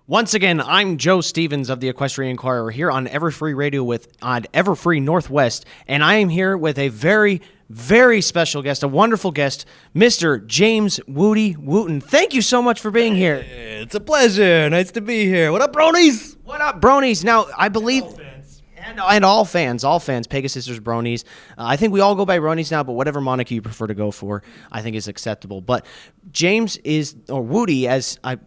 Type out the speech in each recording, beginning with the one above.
Once again, I'm Joe Stevens of the Equestria Inquirer here on EverFree Radio on EverFree Northwest, and I am here with a very, very special guest, a wonderful guest, Mr. James Wootten. Thank you so much for being here. It's a pleasure. Nice to be here. What up, bronies? What up, bronies? Now, I believe... And all fans, Pegasusers, bronies. I think we all go by bronies now, but whatever moniker you prefer to go for, I think is acceptable. But James is, or Wootie,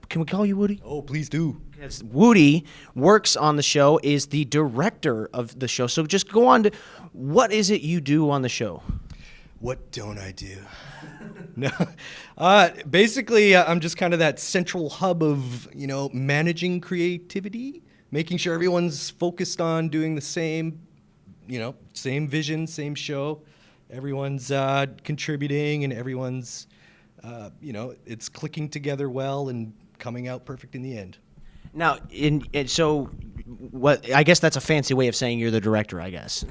can we call you Wootie? Oh, please do. Yes, Wootie works on the show, is the director of the show. So just go on to, what is it you do on the show? What don't I do? No, basically, I'm just kind of that central hub of, managing creativity. Making sure everyone's focused on doing the same, same vision, same show. Everyone's contributing and everyone's, it's clicking together well and coming out perfect in the end. Now, I guess that's a fancy way of saying you're the director, I guess.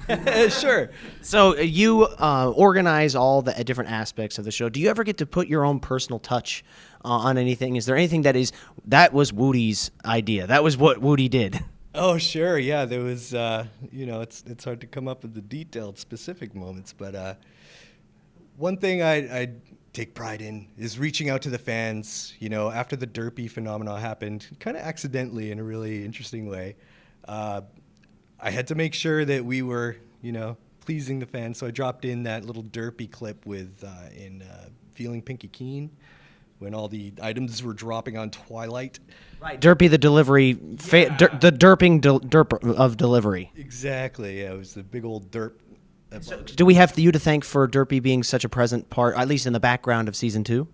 Sure. So you organize all the different aspects of the show. Do you ever get to put your own personal touch on anything? Is there anything that was Wootie's idea? That was what Wootie did. Oh, sure. Yeah, there was, it's hard to come up with the detailed specific moments, but one thing I take pride in is reaching out to the fans. After the derpy phenomenon happened, kind of accidentally in a really interesting way, I had to make sure that we were, pleasing the fans. So I dropped in that little derpy clip with in Feeling Pinky Keen, when all the items were dropping on Twilight. Right, Derpy the delivery, the derping derp of delivery. Exactly. Yeah, it was the big old derp. So do we have you to thank for Derpy being such a present part, at least in the background of season 2?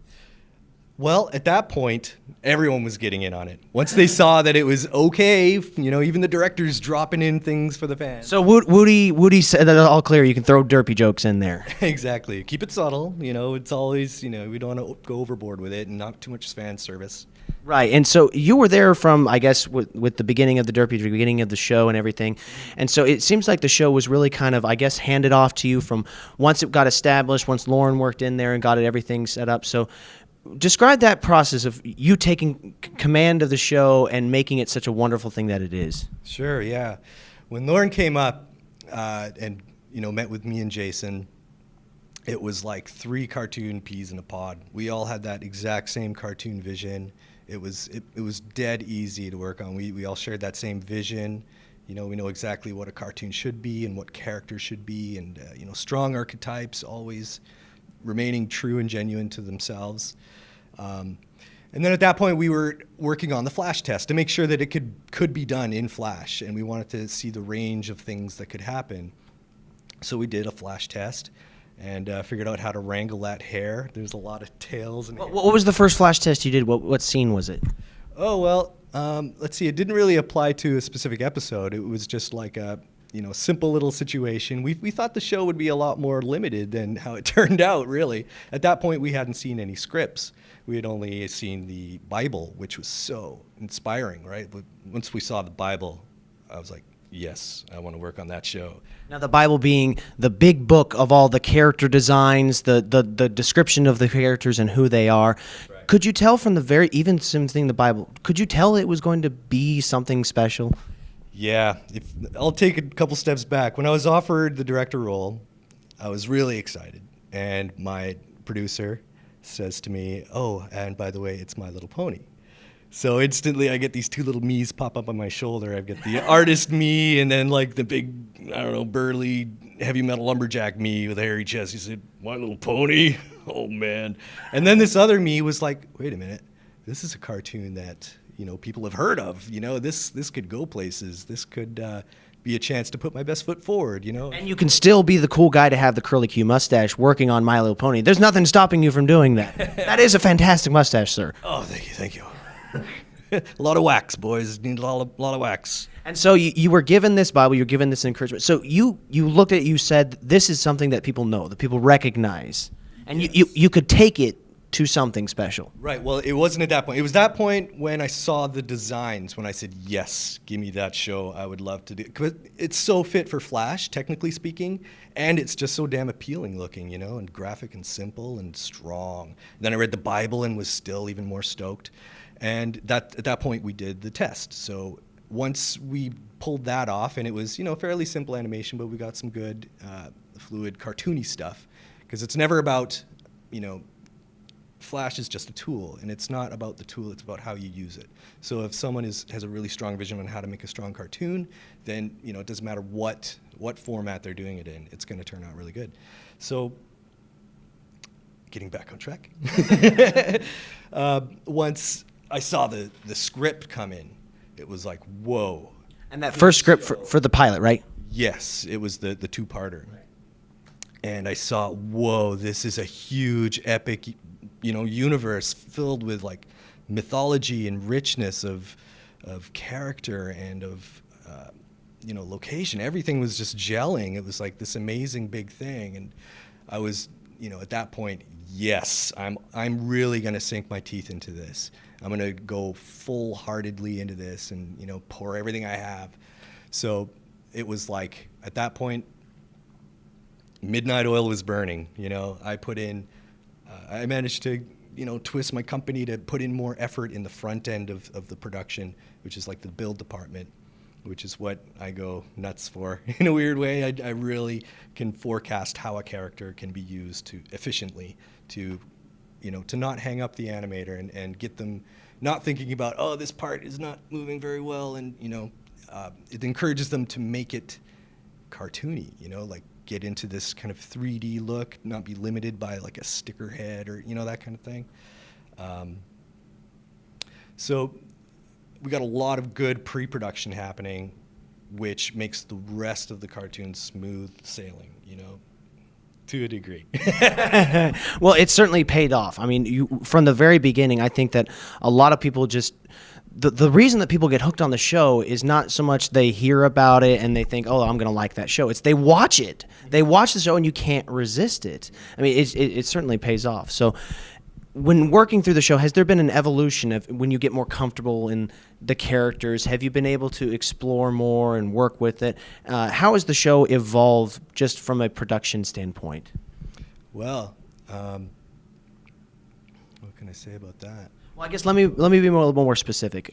Well, at that point, everyone was getting in on it. Once they saw that it was okay, even the directors dropping in things for the fans. So Wootie said that all clear. You can throw Derpy jokes in there. Exactly. Keep it subtle. It's always, we don't want to go overboard with it and not too much fan service. Right, and so you were there from, I guess, with the beginning of the Derpy, the beginning of the show and everything, and so it seems like the show was really kind of, I guess, handed off to you from once it got established, once Lauren worked in there and got everything set up. So describe that process of you taking command of the show and making it such a wonderful thing that it is. Sure, yeah. When Lauren came up and, met with me and Jason, it was like 3 cartoon peas in a pod. We all had that exact same cartoon vision. It was dead easy to work on. We all shared that same vision. We know exactly what a cartoon should be and what characters should be, and strong archetypes, always remaining true and genuine to themselves. And then at that point, we were working on the Flash test to make sure that it could be done in Flash, and we wanted to see the range of things that could happen. So we did a Flash test and figured out how to wrangle that hair. There's a lot of tails. And what was the first Flash test you did? What scene was it? Oh, well, let's see. It didn't really apply to a specific episode. It was just like a simple little situation. We thought the show would be a lot more limited than how it turned out, really. At that point, we hadn't seen any scripts. We had only seen the Bible, which was so inspiring, right? But once we saw the Bible, I was like, yes, I want to work on that show. Now, the Bible being the big book of all the character designs, the description of the characters and who they are. Right. Could you tell from even something the Bible, could you tell it was going to be something special? Yeah, I'll take a couple steps back. When I was offered the director role, I was really excited. And my producer says to me, oh, and by the way, it's My Little Pony. So instantly I get these 2 little me's pop up on my shoulder. I've got the artist me and then like the big, burly heavy metal lumberjack me with a hairy chest. He said, My Little Pony? Oh, man. And then this other me was like, wait a minute, this is a cartoon that people have heard of. This could go places. This could be a chance to put my best foot forward. And you can still be the cool guy to have the curly Q mustache working on My Little Pony. There's nothing stopping you from doing that. That is a fantastic mustache, sir. Oh, thank you. A lot of wax, boys. Need a lot of wax. And so you were given this Bible, you were given this encouragement. So you looked at it, you said, this is something that people know, that people recognize. And yes. you could take it to something special. Right. Well, it wasn't at that point. It was that point when I saw the designs, when I said, yes, give me that show. I would love to do it. 'Cause it's so fit for Flash, technically speaking, and it's just so damn appealing looking, and graphic and simple and strong. And then I read the Bible and was still even more stoked. And at that point, we did the test. So once we pulled that off, and it was, fairly simple animation, but we got some good fluid, cartoony stuff. Because it's never about, Flash is just a tool, and it's not about the tool, it's about how you use it. So if someone has a really strong vision on how to make a strong cartoon, then it doesn't matter what format they're doing it in, it's going to turn out really good. So getting back on track, once I saw the script come in, it was like, whoa. And that first script for the pilot, right? Yes, it was the two-parter. Right. And I saw, whoa, this is a huge, epic, universe filled with like mythology and richness of character and of location. Everything was just gelling. It was like this amazing big thing, and I was at that point, yes, I'm really gonna sink my teeth into this. I'm gonna go full-heartedly into this and pour everything I have. So it was like at that point, midnight oil was burning. I put in. I managed to, twist my company to put in more effort in the front end of the production, which is like the build department, which is what I go nuts for in a weird way. I really can forecast how a character can be used efficiently to not hang up the animator and get them not thinking about, oh, this part is not moving very well, and it encourages them to make it cartoony, like get into this kind of 3D look, not be limited by like a sticker head or that kind of thing. So we got a lot of good pre-production happening, which makes the rest of the cartoon smooth sailing, to a degree. Well, it certainly paid off. I mean, from the very beginning, I think that a lot of people just the reason that people get hooked on the show is not so much they hear about it and they think, oh, I'm going to like that show. It's they watch it. They watch the show and you can't resist it. I mean, it certainly pays off. So when working through the show, has there been an evolution of when you get more comfortable in the characters? Have you been able to explore more and work with it? How has the show evolved just from a production standpoint? Well, what can I say about that? Well, I guess let me be a little more specific.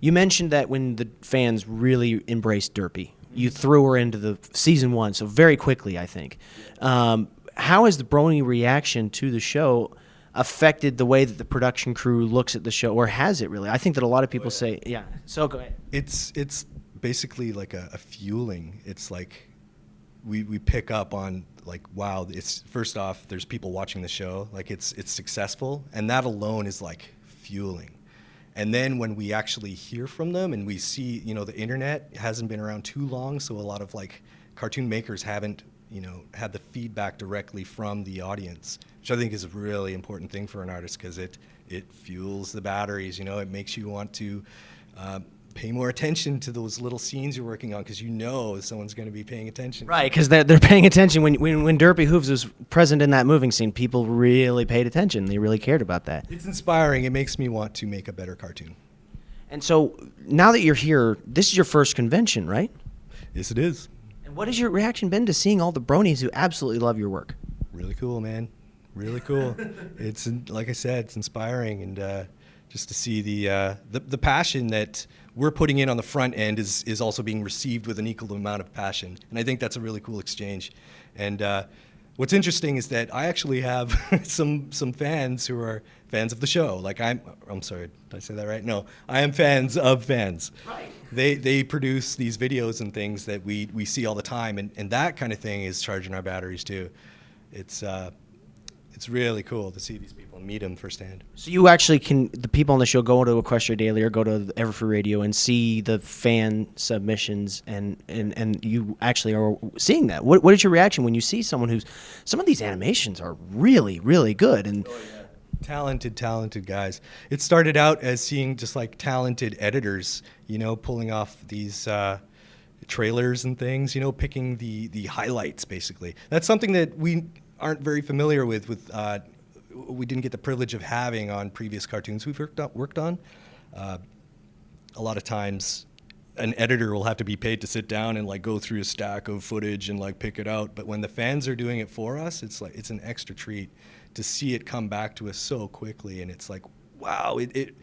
You mentioned that when the fans really embraced Derpy, you threw her into the season 1, so very quickly, I think. How has the Brony reaction to the show affected the way that the production crew looks at the show, or has it really? I think that a lot of people say, yeah. So go ahead. It's basically like a fueling. It's like we pick up on like, wow, it's first off, there's people watching the show, like it's successful, and that alone is like fueling. And then when we actually hear from them and we see, the internet hasn't been around too long, so a lot of like cartoon makers haven't, had the feedback directly from the audience, which I think is a really important thing for an artist because it fuels the batteries. It makes you want to pay more attention to those little scenes you're working on because someone's going to be paying attention. Right, because they're paying attention. When Derpy Hooves was present in that moving scene, people really paid attention. They really cared about that. It's inspiring. It makes me want to make a better cartoon. And so now that you're here, this is your first convention, right? Yes, it is. And what has your reaction been to seeing all the bronies who absolutely love your work? Really cool, man. Really cool. It's, like I said, it's inspiring, and just to see the passion that we're putting in on the front end is also being received with an equal amount of passion. And I think that's a really cool exchange. And what's interesting is that I actually have some fans who are fans of the show. Like I'm sorry, did I say that right? No, I am fans of fans. Right. They produce these videos and things that we see all the time, and that kind of thing is charging our batteries too. It's really cool to see these people and meet them firsthand. So you actually the people on the show go to Equestria Daily or go to EverFree Radio and see the fan submissions, and you actually are seeing that. What is your reaction when you see some of these animations are really, really good? And talented guys. It started out as seeing just like talented editors, pulling off these trailers and things, picking the highlights basically. That's something that we aren't very familiar with we didn't get the privilege of having on previous cartoons we've worked on. A lot of times an editor will have to be paid to sit down and like go through a stack of footage and like pick it out, but when the fans are doing it for us, it's an extra treat to see it come back to us so quickly, and it's like, wow, it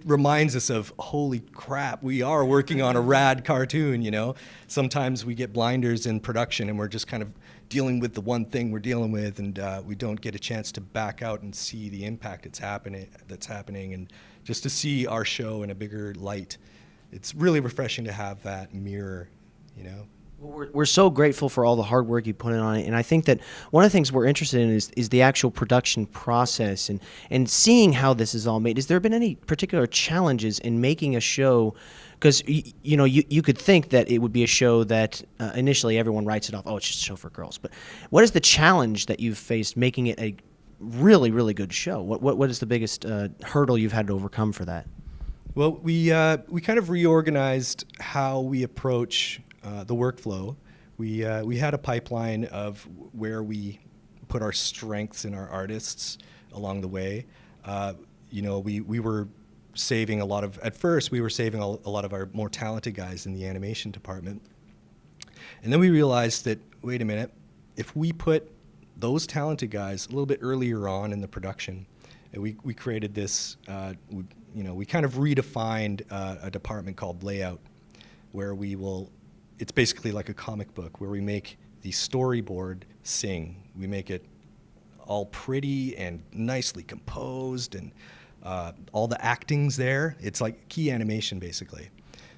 reminds us of, holy crap, we are working on a rad cartoon, you know? Sometimes we get blinders in production and we're just kind of dealing with the one thing we're dealing with, and we don't get a chance to back out and see the impact that's happening, and just to see our show in a bigger light. It's really refreshing to have that mirror, you know? Well, we're so grateful for all the hard work you put in on it, and I think that one of the things we're interested in is the actual production process and seeing how this is all made. Has there been any particular challenges in making a show? Because you could think that it would be a show that initially everyone writes it off. Oh, it's just a show for girls. But what is the challenge that you've faced making it a really, really good show? What is the biggest hurdle you've had to overcome for that? Well, we kind of reorganized how we approach the workflow. We had a pipeline of where we put our strengths in our artists along the way. We were saving a lot of, at first we were saving a lot of our more talented guys in the animation department. And then we realized that, wait a minute, if we put those talented guys a little bit earlier on in the production, and we created this, we kind of redefined a department called layout, where it's basically like a comic book where we make the storyboard sing. We make it all pretty and nicely composed, and all the acting's there. It's like key animation, basically.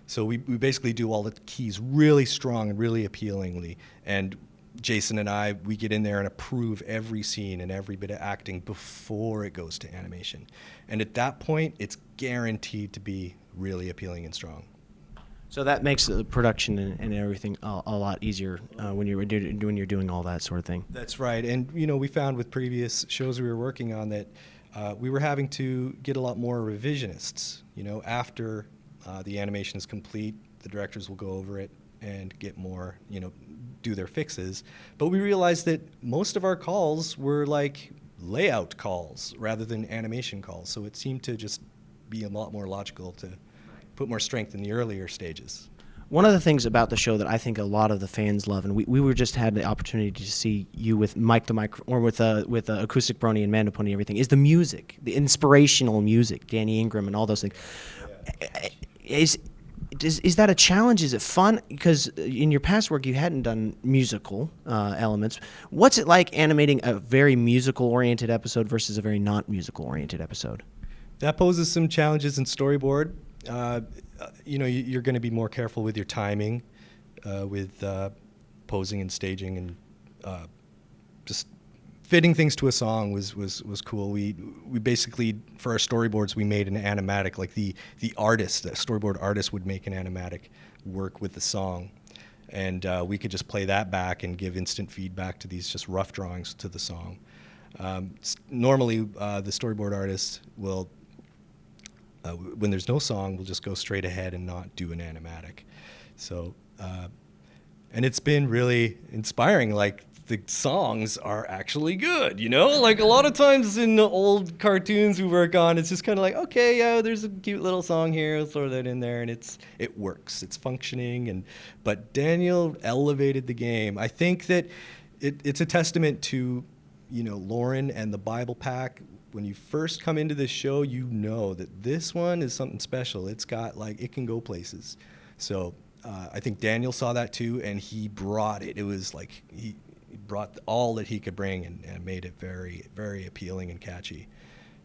So we basically do all the keys really strong and really appealingly. And Jason and I, we get in there and approve every scene and every bit of acting before it goes to animation. And at that point, it's guaranteed to be really appealing and strong. So that makes the production and everything a lot easier when you're doing all that sort of thing. That's right. And, we found with previous shows we were working on that we were having to get a lot more revisionists. After the animation is complete, the directors will go over it and get more, do their fixes. But we realized that most of our calls were like layout calls rather than animation calls. So it seemed to just be a lot more logical to put more strength in the earlier stages. One of the things about the show that I think a lot of the fans love, and we were just had the opportunity to see you with Mike the Mic, or with Acoustic Brony and Manda Pony and everything, is the music, the inspirational music, Danny Ingram and all those things. Yeah. Is that a challenge? Is it fun? Because in your past work, you hadn't done musical elements. What's it like animating a very musical-oriented episode versus a very not musical-oriented episode? That poses some challenges in storyboard. You're going to be more careful with your timing, with posing and staging, and just fitting things to a song was cool. We basically, for our storyboards, we made an animatic, like the storyboard artist would make an animatic work with the song, and we could just play that back and give instant feedback to these just rough drawings to the song. Normally, the storyboard artist will, when there's no song, we'll just go straight ahead and not do an animatic. So, and it's been really inspiring. Like, the songs are actually good, Like, a lot of times in the old cartoons we work on, it's just kind of like, okay, yeah, there's a cute little song here, let's throw that in there, and it works, it's functioning. But Daniel elevated the game. I think that it's a testament to, Lauren and the Bible Pack. When you first come into this show, that this one is something special. It's got, it can go places. So I think Daniel saw that too, and he brought it. It was like he brought all that he could bring and made it very, very appealing and catchy.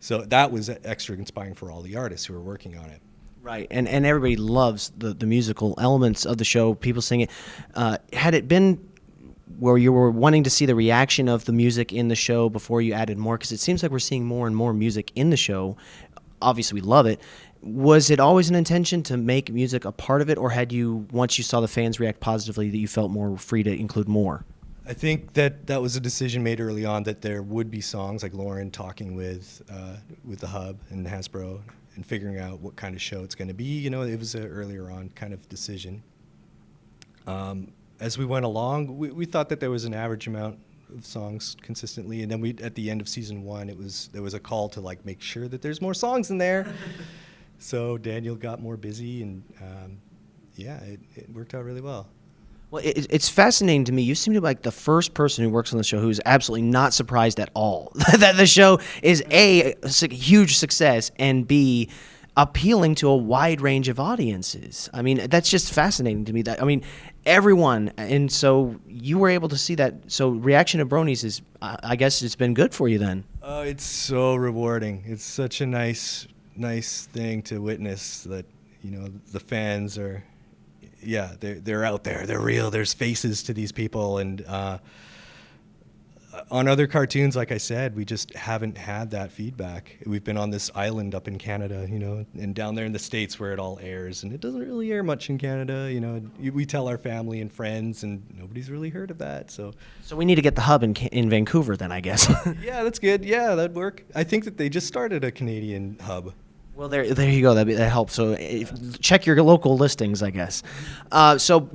So that was extra inspiring for all the artists who were working on it. Right, and everybody loves the musical elements of the show. People sing it. Had it been where you were wanting to see the reaction of the music in the show before you added more? Because it seems like we're seeing more and more music in the show. Obviously, we love it. Was it always an intention to make music a part of it, or had you, once you saw the fans react positively, that you felt more free to include more? I think that was a decision made early on, that there would be songs, like Lauren talking with the Hub and Hasbro and figuring out what kind of show it's going to be. It was an earlier on kind of decision. As we went along, we thought that there was an average amount of songs consistently, and then at the end of season 1, there was a call to make sure that there's more songs in there. So Daniel got more busy, and it worked out really well. Well, it's fascinating to me. You seem to be like the first person who works on the show who's absolutely not surprised at all that the show is a huge success and B, appealing to a wide range of audiences. I mean, that's just fascinating to me. That I mean, everyone, and so you were able to see that. So reaction to Bronies is, I guess, it's been good for you then. Oh, it's so rewarding. It's such a nice thing to witness that, you know, the fans are. Yeah, they're out there. They're real. There's faces to these people. And on other cartoons, like I said, we just haven't had that feedback. We've been on this island up in Canada, you know, and down there in the States where it all airs. And it doesn't really air much in Canada. You know, we tell our family and friends, and nobody's really heard of that. So we need to get the hub in Vancouver then, I guess. Yeah, that's good. Yeah, that'd work. I think that they just started a Canadian hub. Well, there you go. That helps. So check your local listings, I guess. So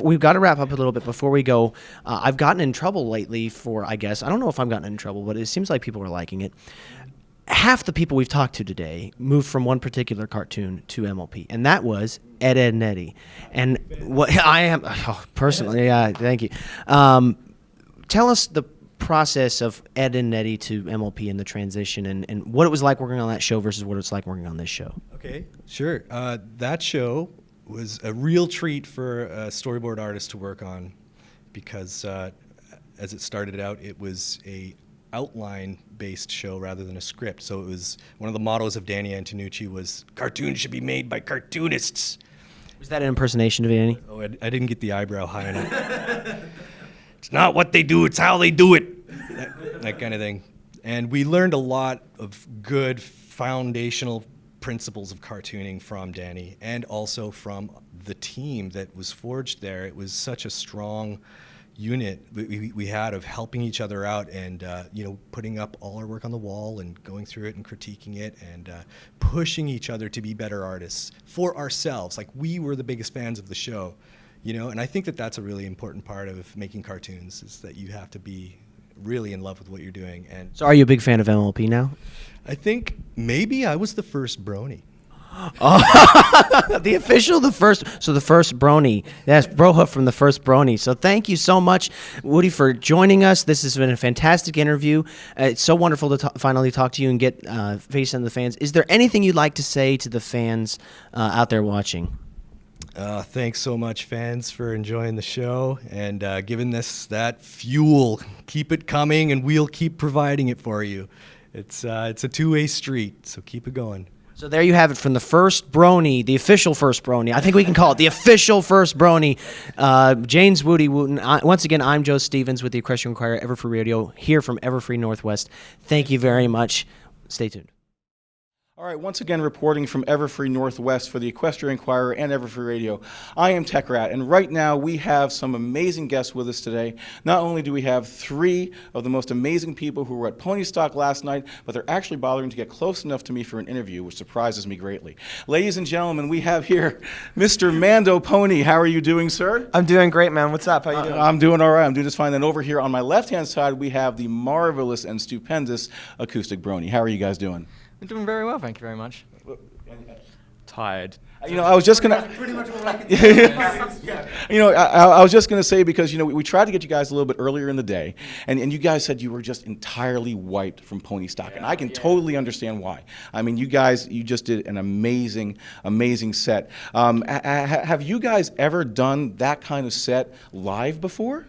we've got to wrap up a little bit before we go. I've gotten in trouble lately for, I guess, I don't know if I've gotten in trouble, but it seems like people are liking it. Half the people we've talked to today moved from one particular cartoon to MLP, and that was Ed, Edd, and Eddy. And what I am personally, yeah, thank you. Tell us the process of Ed and Eddy to MLP and the transition, and what it was like working on that show versus what it's like working on this show. Okay, sure. That show was a real treat for a storyboard artist to work on because as it started out, it was a outline-based show rather than a script. So it was one of the mottos of Danny Antonucci was cartoons should be made by cartoonists. Was that an impersonation of Danny? Oh, I didn't get the eyebrow high enough. It's not what they do, it's how they do it. That kind of thing. And we learned a lot of good foundational principles of cartooning from Danny and also from the team that was forged there. It was such a strong unit we had of helping each other out and you know, putting up all our work on the wall and going through it and critiquing it and pushing each other to be better artists for ourselves. Like, we were the biggest fans of the show. You know, and I think that that's a really important part of making cartoons is that you have to be really in love with what you're doing. And so, are you a big fan of MLP now? I think maybe I was the first Brony. Oh, the first Brony. Yes, Broha from the first Brony. So thank you so much, Wootie, for joining us. This has been a fantastic interview. It's so wonderful to finally talk to you and get face on the fans. Is there anything you'd like to say to the fans out there watching? Thanks so much, fans, for enjoying the show and giving this that fuel. Keep it coming, and we'll keep providing it for you. It's a two-way street, so keep it going. So there you have it from the first Brony, the official first Brony. I think we can call it the official first Brony. Jane's Wootie Wootten. Once again, I'm Joe Stevens with the Equestria Inquirer, EverFree Radio, here from EverFree Northwest. Thank you very much. Stay tuned. All right, once again reporting from EverFree Northwest for the Equestria Inquirer and EverFree Radio, I am Tech Rat, and right now we have some amazing guests with us today. Not only do we have three of the most amazing people who were at Pony Stock last night, but they're actually bothering to get close enough to me for an interview, which surprises me greatly. Ladies and gentlemen, we have here Mr. Mando Pony. How are you doing, sir? I'm doing great, man. What's up? How you doing? I'm doing all right. I'm doing just fine. Then over here on my left-hand side, we have the marvelous and stupendous Acoustic Brony. How are you guys doing? I'm doing very well, thank you very much. Tired. You know, I was just gonna. Pretty much what I can You know, I was just gonna say because you know we tried to get you guys a little bit earlier in the day, and you guys said you were just entirely wiped from Pony Stock, and I can totally understand why. I mean, you just did an amazing set. Have you guys ever done that kind of set live before?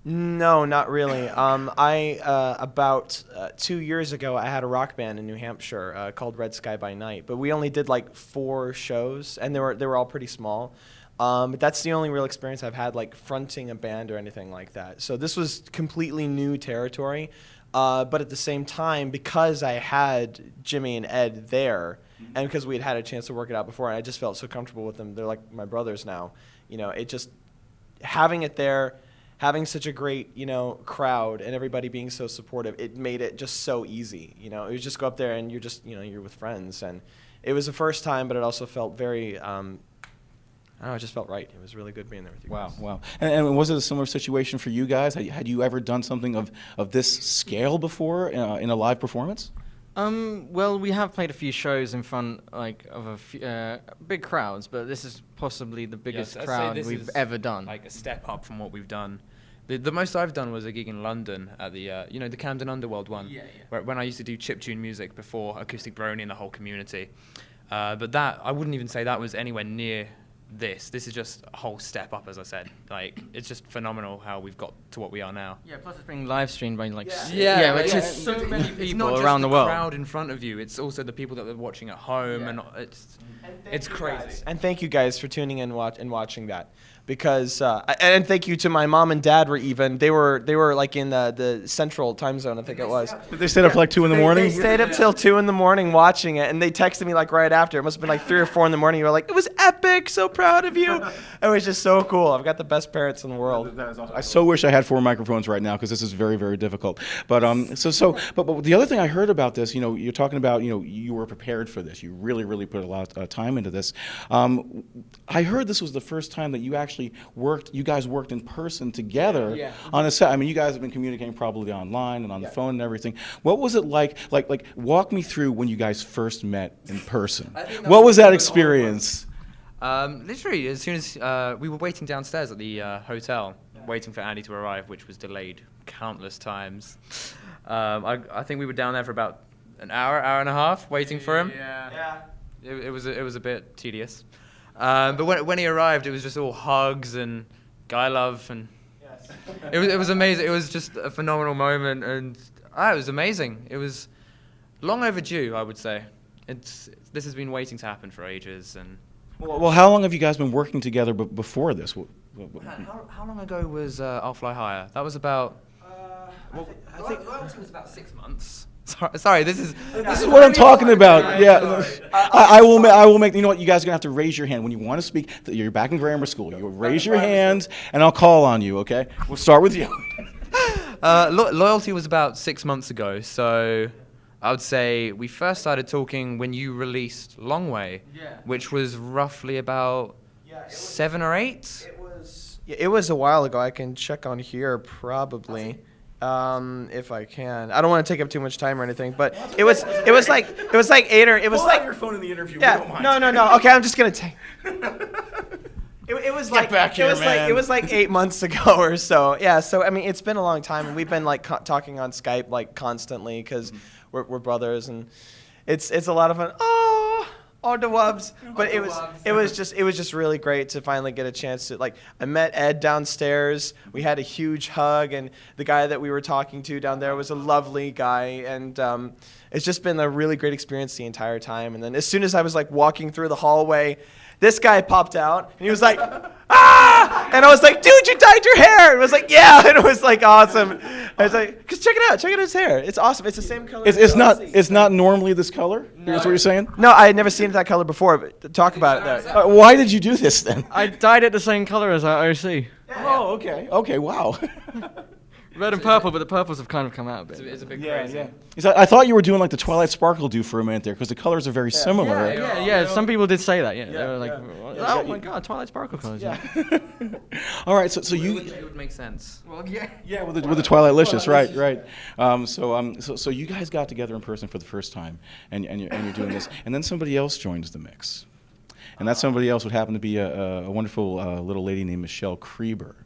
No, not really. About 2 years ago, I had a rock band in New Hampshire called Red Sky by Night, but we only did like 4 shows, and they were all pretty small. But that's the only real experience I've had, like fronting a band or anything like that. So this was completely new territory. But at the same time, because I had Jimmy and Ed there, and because we had a chance to work it out before, and I just felt so comfortable with them. They're like my brothers now. You know, it just having it there. Having such a great, you know, crowd and everybody being so supportive, it made it just so easy. You know, it was just go up there and you're just, you know, you're with friends. And it was the first time, but it also felt very, I don't know, it just felt right. It was really good being there with you guys. Wow. And was it a similar situation for you guys? Had you ever done something of this scale before in a live performance? Well, we have played a few shows in front of a few, big crowds, but this is possibly the biggest I'd say crowd this we've is ever done. Like a step up from what we've done. The most I've done was a gig in London at the the Camden Underworld one, when I used to do chiptune music before Acoustic Brony and the whole community. But that, I wouldn't even say that was anywhere near this. This is just a whole step up, as I said. Like, it's just phenomenal how we've got to what we are now. Yeah, plus it's being live streamed by but which is so many It's people not just around the world. crowd in front of you. It's also the people that are watching at home, and it's crazy. And thank you guys for tuning in and watching that. Because and thank you to my mom and dad they were like in the central time zone, I think it was. Did they stayed up like 2 in the morning? They stayed up till 2 in the morning watching it, and they texted me like right after. It must have been like 3 or 4 in the morning. You were like, "It was epic, so proud of you." It was just so cool. I've got the best parents in the world. That is awesome. I so wish I had 4 microphones right now because this is very, very difficult. But but the other thing I heard about this, you're talking about, you were prepared for this. You really, really put a lot of time into this. I heard this was the first time that you guys worked in person together on a set. I mean, you guys have been communicating probably online and on the phone and everything. What was it like? Like, walk me through when you guys first met in person. What was that experience? Literally, as soon as we were waiting downstairs at the hotel, waiting for Andy to arrive, which was delayed countless times. I think we were down there for about an hour and a half, waiting for him. Yeah. It was a bit tedious. But when he arrived, it was just all hugs and guy love, and it was amazing. It was just a phenomenal moment, and it was amazing. It was long overdue, I would say. This has been waiting to happen for ages. And Well, how long have you guys been working together before this? how long ago was I'll Fly Higher? That was about. I think it was about 6 months. Sorry, this is what I'm talking about. Yeah, I will make. You know what? You guys are gonna have to raise your hand when you want to speak. You're back in grammar school. You raise your hands, and I'll call on you. Okay? We'll start with you. Loyalty was about 6 months ago, so I would say we first started talking when you released Long Way, which was roughly about 7 or 8. It was a while ago. I can check on here probably. If I can, I don't want to take up too much time or anything, but it was like 8 or it was Pull like out your phone in the interview. yeah. We don't mind. No. Okay, I'm just gonna take. It was Get back here, man. it was like 8 months ago or so. Yeah. So I mean, it's been a long time, and we've been like talking on Skype like constantly because we're brothers, and it's a lot of fun. Oh, the wubs. But it was just really great to finally get a chance to, like, I met Ed downstairs. We had a huge hug, and the guy that we were talking to down there was a lovely guy, and it's just been a really great experience the entire time. And then as soon as I was like walking through the hallway, this guy popped out, and he was like, "Ah!" And I was like, "Dude, you dyed your hair!" And it was like, "Yeah," and it was like awesome. I was like, "Cause check it out his hair. It's awesome. It's the same color." It's not normally this color. Here's what you're saying. No, I had never seen it that color before. But talk about it though. Why did you do this then? I dyed it the same color as our OC. Oh, okay. Okay. Wow. Red and purple, but the purples have kind of come out a bit. It's a bit crazy. I thought you were doing like the Twilight Sparkle do for a minute there because the colors are very similar. Yeah. Some people did say that. Yeah, they were like, "Oh my God, Twilight Sparkle colors." Yeah. All right. So you. It would make sense. Well, yeah. Yeah, with the Twilight Licious, right. So you guys got together in person for the first time, and you're doing this, and then somebody else joins the mix, and that somebody else would happen to be a wonderful little lady named Michelle Krieber.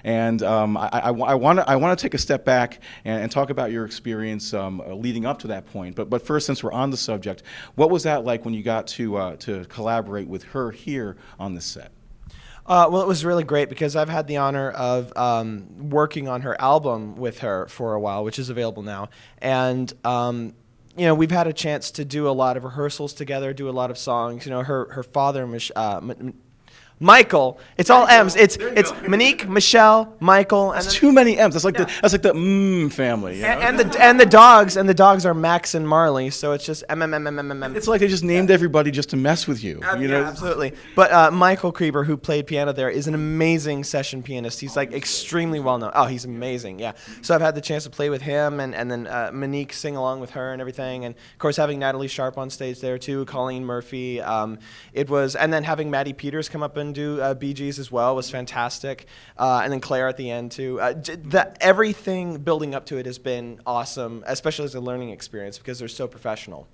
And I want to take a step back and talk about your experience leading up to that point. But first, since we're on the subject, what was that like when you got to collaborate with her here on this set? Well, it was really great because I've had the honor of working on her album with her for a while, which is available now. And we've had a chance to do a lot of rehearsals together, do a lot of songs. Her father, Michael. It's all M's. It's Monique, Michelle, Michael, and That's too many M's. That's like the family. You know? and the dogs are Max and Marley. So it's just M. It's like they just named everybody just to mess with you. You know? Yeah, absolutely. But Michael Krieber, who played piano there, is an amazing session pianist. He's like extremely well known. Oh, he's amazing. Yeah. So I've had the chance to play with him, and then Monique sing along with her and everything, and of course having Natalie Sharp on stage there too, Colleen Murphy. And then having Maddie Peters come up and him do Bee Gees as well. It was fantastic. And then Claire at the end too. Everything building up to it has been awesome, especially as a learning experience because they're so professional.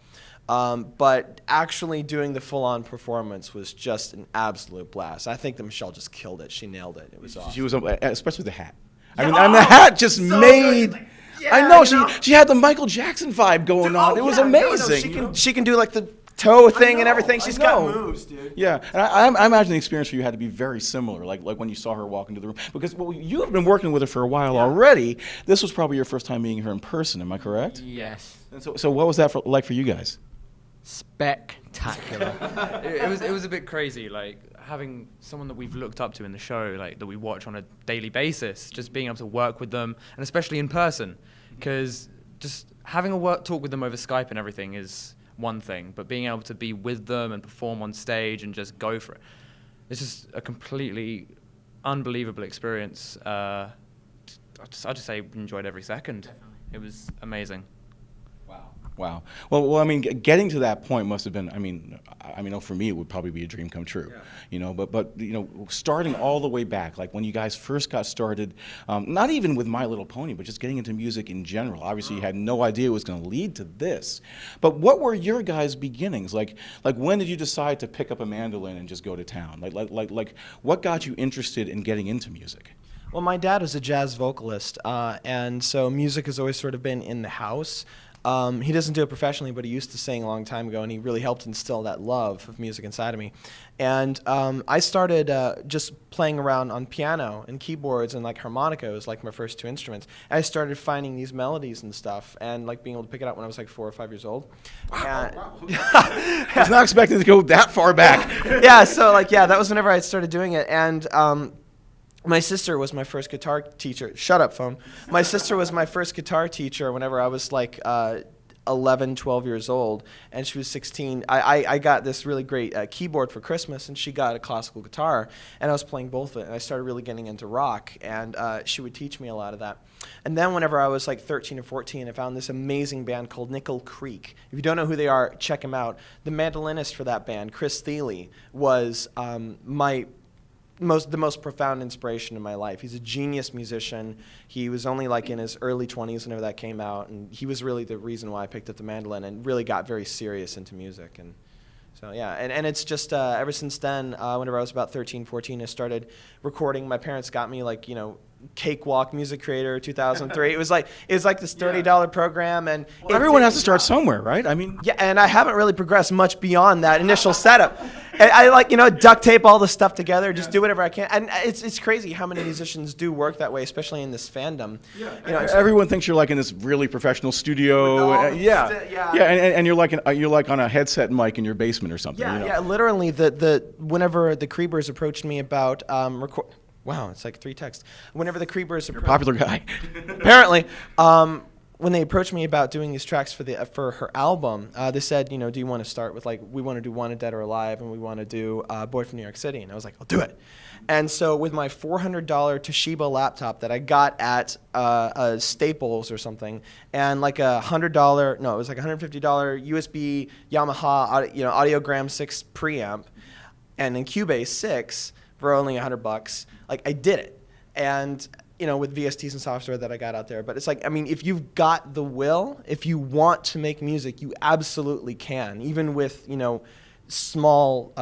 But actually doing the full-on performance was just an absolute blast. I think that Michelle just killed it. She nailed it. It was awesome. She was, especially the hat. I mean, and the hat just made. Good. Yeah, I know, you know? she had the Michael Jackson vibe going on. It was amazing. She can do like the toe thing and everything. She's got know. moves, dude. Yeah, and I imagine the experience for you had to be very similar, like when you saw her walk into the room. Because you have been working with her for a while already. This was probably your first time meeting her in person. Am I correct? Yes. And so what was that like for you guys? Spectacular. It was a bit crazy, like having someone that we've looked up to in the show, like that we watch on a daily basis, just being able to work with them, and especially in person, because just having a talk with them over Skype and everything is one thing, but being able to be with them and perform on stage and just go for it, it's just a completely unbelievable experience. I'll just say we enjoyed every second. Definitely. It was amazing. Wow. Well, I mean, getting to that point must have been. I mean, for me, it would probably be a dream come true. Yeah. You know, but you know, starting all the way back, like when you guys first got started, not even with My Little Pony, but just getting into music in general. Obviously, you had no idea it was going to lead to this. But what were your guys' beginnings? Like when did you decide to pick up a mandolin and just go to town? Like what got you interested in getting into music? Well, my dad was a jazz vocalist, and so music has always sort of been in the house. He doesn't do it professionally, but he used to sing a long time ago, and he really helped instill that love of music inside of me. And I started just playing around on piano and keyboards and like harmonica was like my first two instruments. I started finding these melodies and stuff, and like being able to pick it up when I was like 4 or 5 years old. Wow. I was not expecting to go that far back. Yeah, so like that was whenever I started doing it, and my sister was my first guitar teacher. Shut up, phone. My sister was my first guitar teacher whenever I was like 11, 12 years old, and she was 16. I got this really great keyboard for Christmas, and she got a classical guitar, and I was playing both of it, and I started really getting into rock, and she would teach me a lot of that. And then whenever I was like 13 or 14, I found this amazing band called Nickel Creek. If you don't know who they are, check them out. The mandolinist for that band, Chris Thiele, was the most profound inspiration in my life. He's a genius musician. He was only like in his early 20s whenever that came out, and he was really the reason why I picked up the mandolin and really got very serious into music. And so yeah, and it's just ever since then, whenever I was about 13, 14, I started recording. My parents got me like, Cakewalk Music Creator 2003. It was like this $30 program, and everyone has to start somewhere, right? I mean, yeah, and I haven't really progressed much beyond that initial setup. I like duct tape all the stuff together, just do whatever I can, and it's crazy how many musicians do work that way, especially in this fandom. Yeah, everyone thinks you're like in this really professional studio. And you're like on a headset mic in your basement or something. Yeah, literally. Whenever the Creepers approached me about wow, it's like 3 texts. Whenever the Creepers... You're a popular guy. Apparently. When they approached me about doing these tracks for her album, they said, do you want to start with, like, we want to do Wanted Dead or Alive, and we want to do Boy from New York City. And I was like, I'll do it. And so with my $400 Toshiba laptop that I got at Staples or something, and like a $150 USB Yamaha Audiogram 6 preamp, and then Cubase 6 for only $100, like I did it. And with VSTs and software that I got out there. But it's like, I mean, if you've got the will, if you want to make music, you absolutely can, even with, small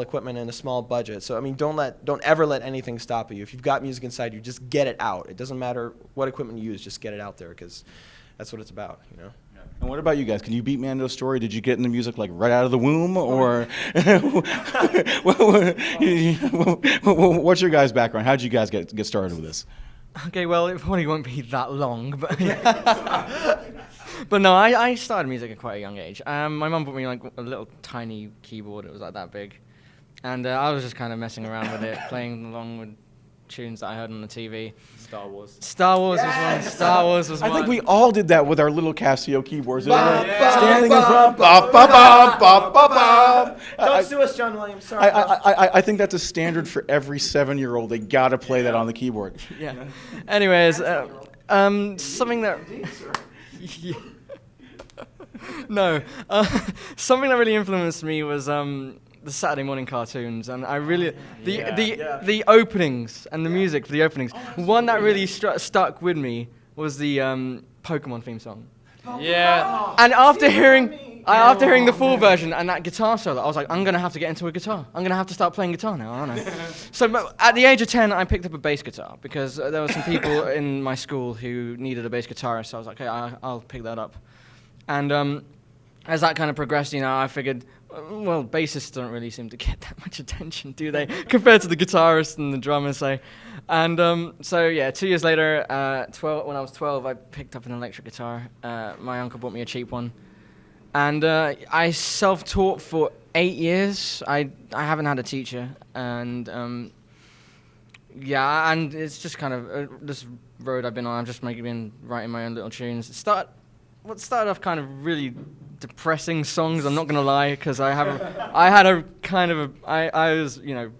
equipment and a small budget. So, I mean, don't ever let anything stop you. If you've got music inside you, just get it out. It doesn't matter what equipment you use, just get it out there, because that's what it's about, And what about you guys? Can you beat Mando's story? Did you get into music like right out of the womb, or what's your guys' background? How did you guys get started with this? Okay, well, it probably won't be that long, but but no, I started music at quite a young age. My mum bought me like a little tiny keyboard. It was like that big, and I was just kind of messing around with it, playing along with tunes that I heard on the TV. Star Wars was one. I think we all did that with our little Casio keyboards. Standing in front. Don't sue us, John Williams. Sorry. I think that's a standard for every 7-year-old. They gotta play that on the keyboard. Yeah. Anyways, something that. No, something that really influenced me was the Saturday morning cartoons, and I really the openings and the music for the openings. One that really stuck with me was the Pokemon theme song. Yeah. And after hearing the full version and that guitar solo, I was like, I'm gonna have to get into a guitar. I'm gonna have to start playing guitar now, aren't I? So at the age of 10, I picked up a bass guitar because there were some people in my school who needed a bass guitarist. So I was like, okay, I'll pick that up. And as that kind of progressed, I figured, well, bassists don't really seem to get that much attention, do they? Compared to the guitarist and the drummer, say. And so, yeah, 2 years later, when I was 12, I picked up an electric guitar. My uncle bought me a cheap one. And I self-taught for 8 years. I haven't had a teacher. And, yeah, and it's just kind of this road I've been on. I've just been writing my own little tunes. What started off kind of really depressing songs, I'm not gonna lie, because I was a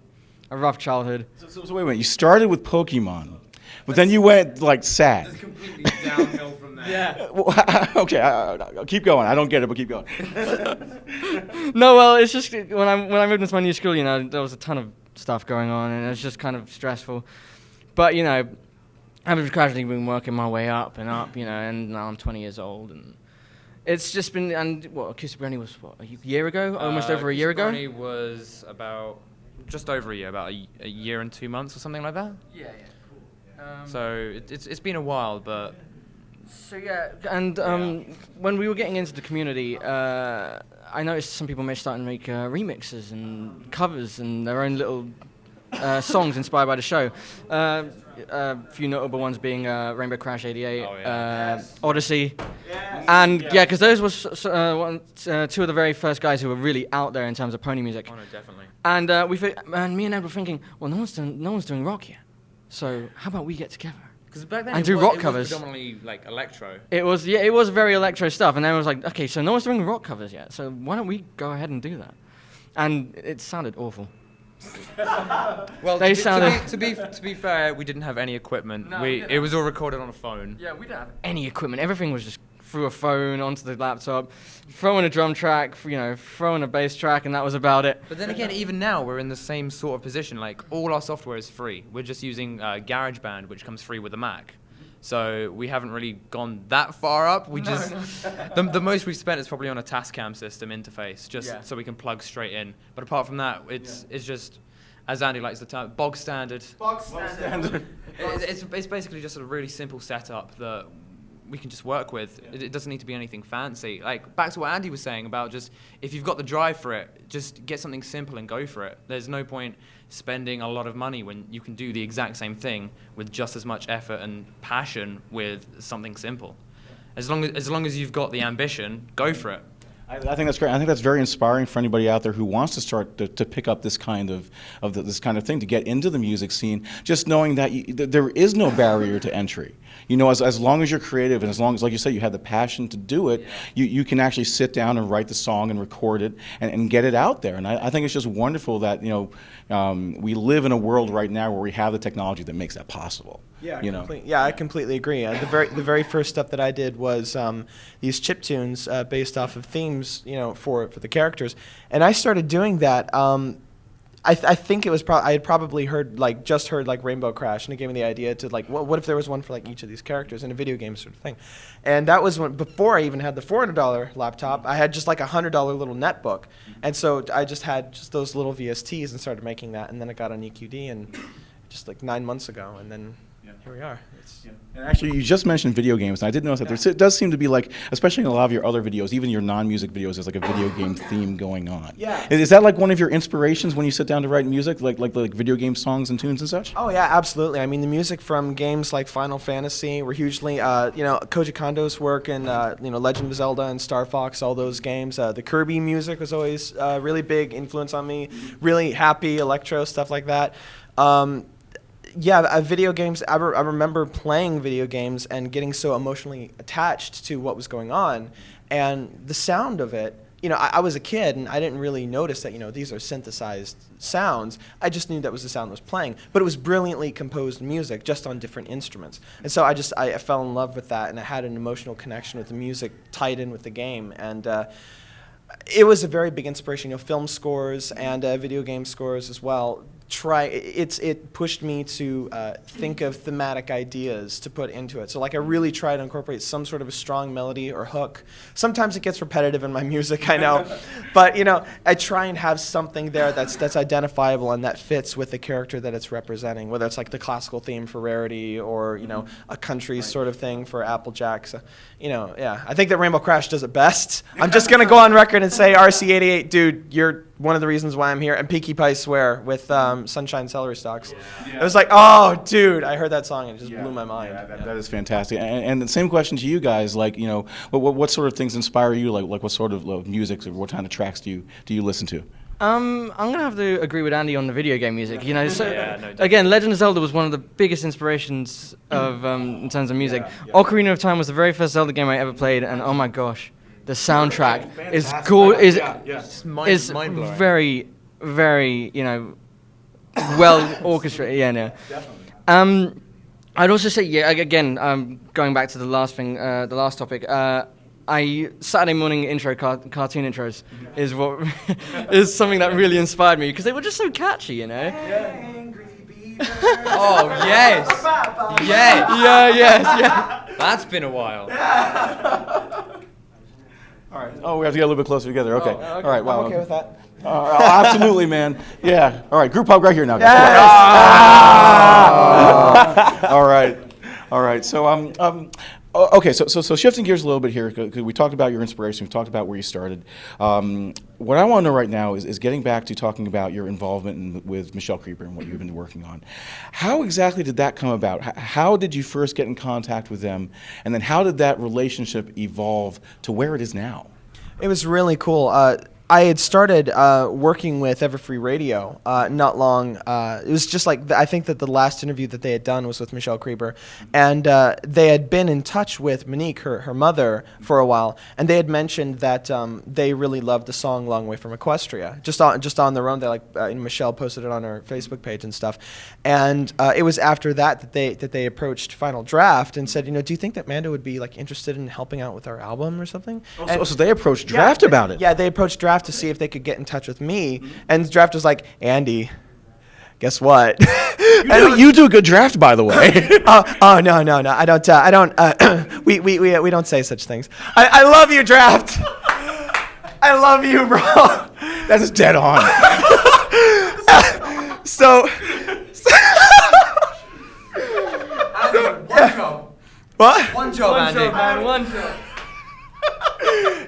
rough childhood. So wait a minute, you started with Pokemon, but then you went like sad. It's completely downhill from there. Yeah. Okay, keep going. I don't get it, but keep going. No, well, it's just when I moved into my new school, there was a ton of stuff going on, and it was just kind of stressful. But I've gradually been working my way up, and now I'm 20 years old, and it's just been, and Acoustic Brownie was, a year ago? Almost over a year ago? Acoustic Brownie was about, just over a year, about a year and 2 months or something like that. Yeah, cool. So it's been a while, but... So yeah, and when we were getting into the community, I noticed some people starting to make remixes and covers and their own little songs inspired by the show. A few notable ones being Rainbow Crash '88, Odyssey, and because those were two of the very first guys who were really out there in terms of pony music. Oh no, definitely. And me and Ed were thinking, well, no one's doing rock yet, so how about we get together? Because back then and it do was, rock it covers. was predominantly like electro. It was very electro stuff, and then I was like, okay, so no one's doing rock covers yet, so why don't we go ahead and do that? And it sounded awful. Well, they to be fair, we didn't have any equipment. No, it was all recorded on a phone. Yeah, we didn't have any equipment. Everything was just through a phone onto the laptop, throwing a drum track, throwing a bass track, and that was about it. But then again, even now we're in the same sort of position. Like all our software is free. We're just using GarageBand, which comes free with a Mac. So we haven't really gone that far up. We the most we've spent is probably on a Tascam system interface, so we can plug straight in. But apart from that, it's just, as Andy likes the term, bog standard. Bog standard. It's basically just a really simple setup that we can just work with. It doesn't need to be anything fancy. Like back to what Andy was saying about just if you've got the drive for it, just get something simple and go for it. There's no point spending a lot of money when you can do the exact same thing with just as much effort and passion with something simple. As long as you've got the ambition, go for it. I think that's great. I think that's very inspiring for anybody out there who wants to start to pick up this kind of thing, to get into the music scene. Just knowing that there is no barrier to entry. As long as you're creative and as long as, like you said, you have the passion to do it, you can actually sit down and write the song and record it and get it out there. And I think it's just wonderful that we live in a world right now where we have the technology that makes that possible. Yeah, I completely agree. The very first stuff that I did was these chiptunes based off of themes, for the characters, and I started doing that. I think it was I had probably just heard Rainbow Crash, and it gave me the idea to what if there was one for each of these characters in a video game sort of thing, and that was before I even had the $400 laptop. I had just a $100 little netbook, and so I just had those little VSTs and started making that, and then it got on EQD and just 9 months ago, and then. Here we are. And actually, you just mentioned video games, and I did notice that there does seem to be especially in a lot of your other videos, even your non-music videos, there's a video game theme going on. Yeah. Is that one of your inspirations when you sit down to write music, like video game songs and tunes and such? Oh yeah, absolutely. I mean, the music from games like Final Fantasy were hugely, Koji Kondo's work and Legend of Zelda and Star Fox, all those games. The Kirby music was always a really big influence on me. Really happy electro stuff like that. Video games, I remember playing video games and getting so emotionally attached to what was going on. And the sound of it, I was a kid and I didn't really notice that, these are synthesized sounds. I just knew that was the sound that was playing. But it was brilliantly composed music just on different instruments. And so I fell in love with that, and I had an emotional connection with the music tied in with the game. And it was a very big inspiration. Film scores and video game scores as well. It pushed me to think of thematic ideas to put into it. So like I really try to incorporate some sort of a strong melody or hook. Sometimes it gets repetitive in my music, I know, but I try and have something there that's identifiable and that fits with the character that it's representing. Whether it's like the classical theme for Rarity or a country sort of thing for Applejack. So, yeah, I think that Rainbow Crash does it best. I'm just gonna go on record and say RC88, dude, you're one of the reasons why I'm here. And Peaky Pie Swear with Sunshine Celery Stalks. Yeah. It was like, oh, dude, I heard that song and it just blew my mind. Yeah, that is fantastic. And the same question to you guys, like, what sort of things inspire you? Like what sort of music or what kind of tracks do you listen to? I'm gonna have to agree with Andy on the video game music. Again, Legend of Zelda was one of the biggest inspirations of in terms of music. Ocarina of Time was the very first Zelda game I ever played, and oh my gosh, the soundtrack is very, very well orchestrated. Yeah, no. Definitely. I'd also say again, going back to the last thing, the last topic. Saturday morning cartoon intros is what is something that really inspired me because they were just so catchy, Oh yes, yes, yeah. That's been a while. All right. Oh, we have to get a little bit closer together. Okay. Okay. All right. Wow. I'm okay with that. Absolutely, man. Yeah. All right. Group hug right here now, guys. All right. All right. So okay, so shifting gears a little bit here, because we talked about your inspiration, we talked about where you started. What I want to know right now is getting back to talking about your involvement with Michelle Creeper and what you've been working on. How exactly did that come about? How did you first get in contact with them, and then how did that relationship evolve to where it is now? It was really cool. I had started working with EverFree Radio not long. It was just like, I think that the last interview that they had done was with Michelle Creeper. And they had been in touch with Monique, her mother, for a while. And they had mentioned that they really loved the song Long Way from Equestria. Just on their own. They Michelle posted it on her Facebook page and stuff. And it was after that they approached Final Draft and said, do you think that Mando would be interested in helping out with our album or something? So they approached Draft about it? Yeah, they approached Draft to see if they could get in touch with me, and Draft was like, Andy, guess what? You do a good draft, by the way. No, I don't. We don't say such things. I love you, Draft. I love you, bro. That is dead on. So One job. what? One job, Andy. One job.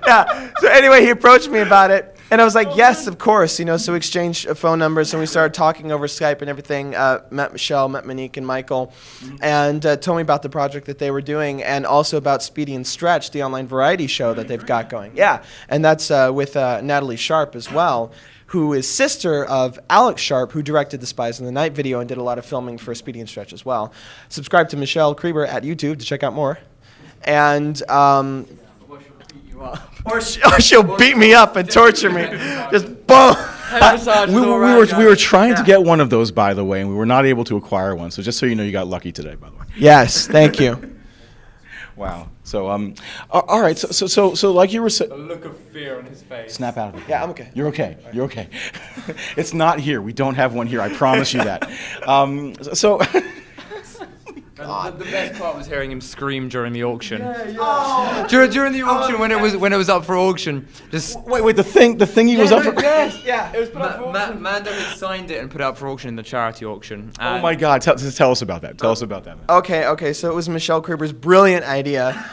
Yeah. So anyway, he approached me about it, and I was like, yes, of course. So we exchanged phone numbers, and we started talking over Skype and everything. Met Michelle, met Monique and Michael, and told me about the project that they were doing, and also about Speedy and Stretch, the online variety show that they've got going. Yeah, and that's with Natalie Sharp as well, who is sister of Alex Sharp, who directed the Spies in the Night video and did a lot of filming for Speedy and Stretch as well. Subscribe to Michelle Creeper at YouTube to check out more. And or she'll beat me up and torture me. Just boom. We were trying to get one of those, by the way, and we were not able to acquire one. So just so you know, you got lucky today, by the way. Yes, thank you. Wow. So all right. So like you were saying. The look of fear on his face. Snap out of it. Yeah, I'm okay. You're okay. You're okay. It's not here. We don't have one here. I promise you that. So. The best part was hearing him scream during the auction. During the auction when it was up for auction. Just wait. The thing he was up for. Yeah. It was put up for auction. Mando had signed it and put it up for auction in the charity auction. Oh my God! Tell us about that. Tell us about that, man. Okay. So it was Michelle Creeper's brilliant idea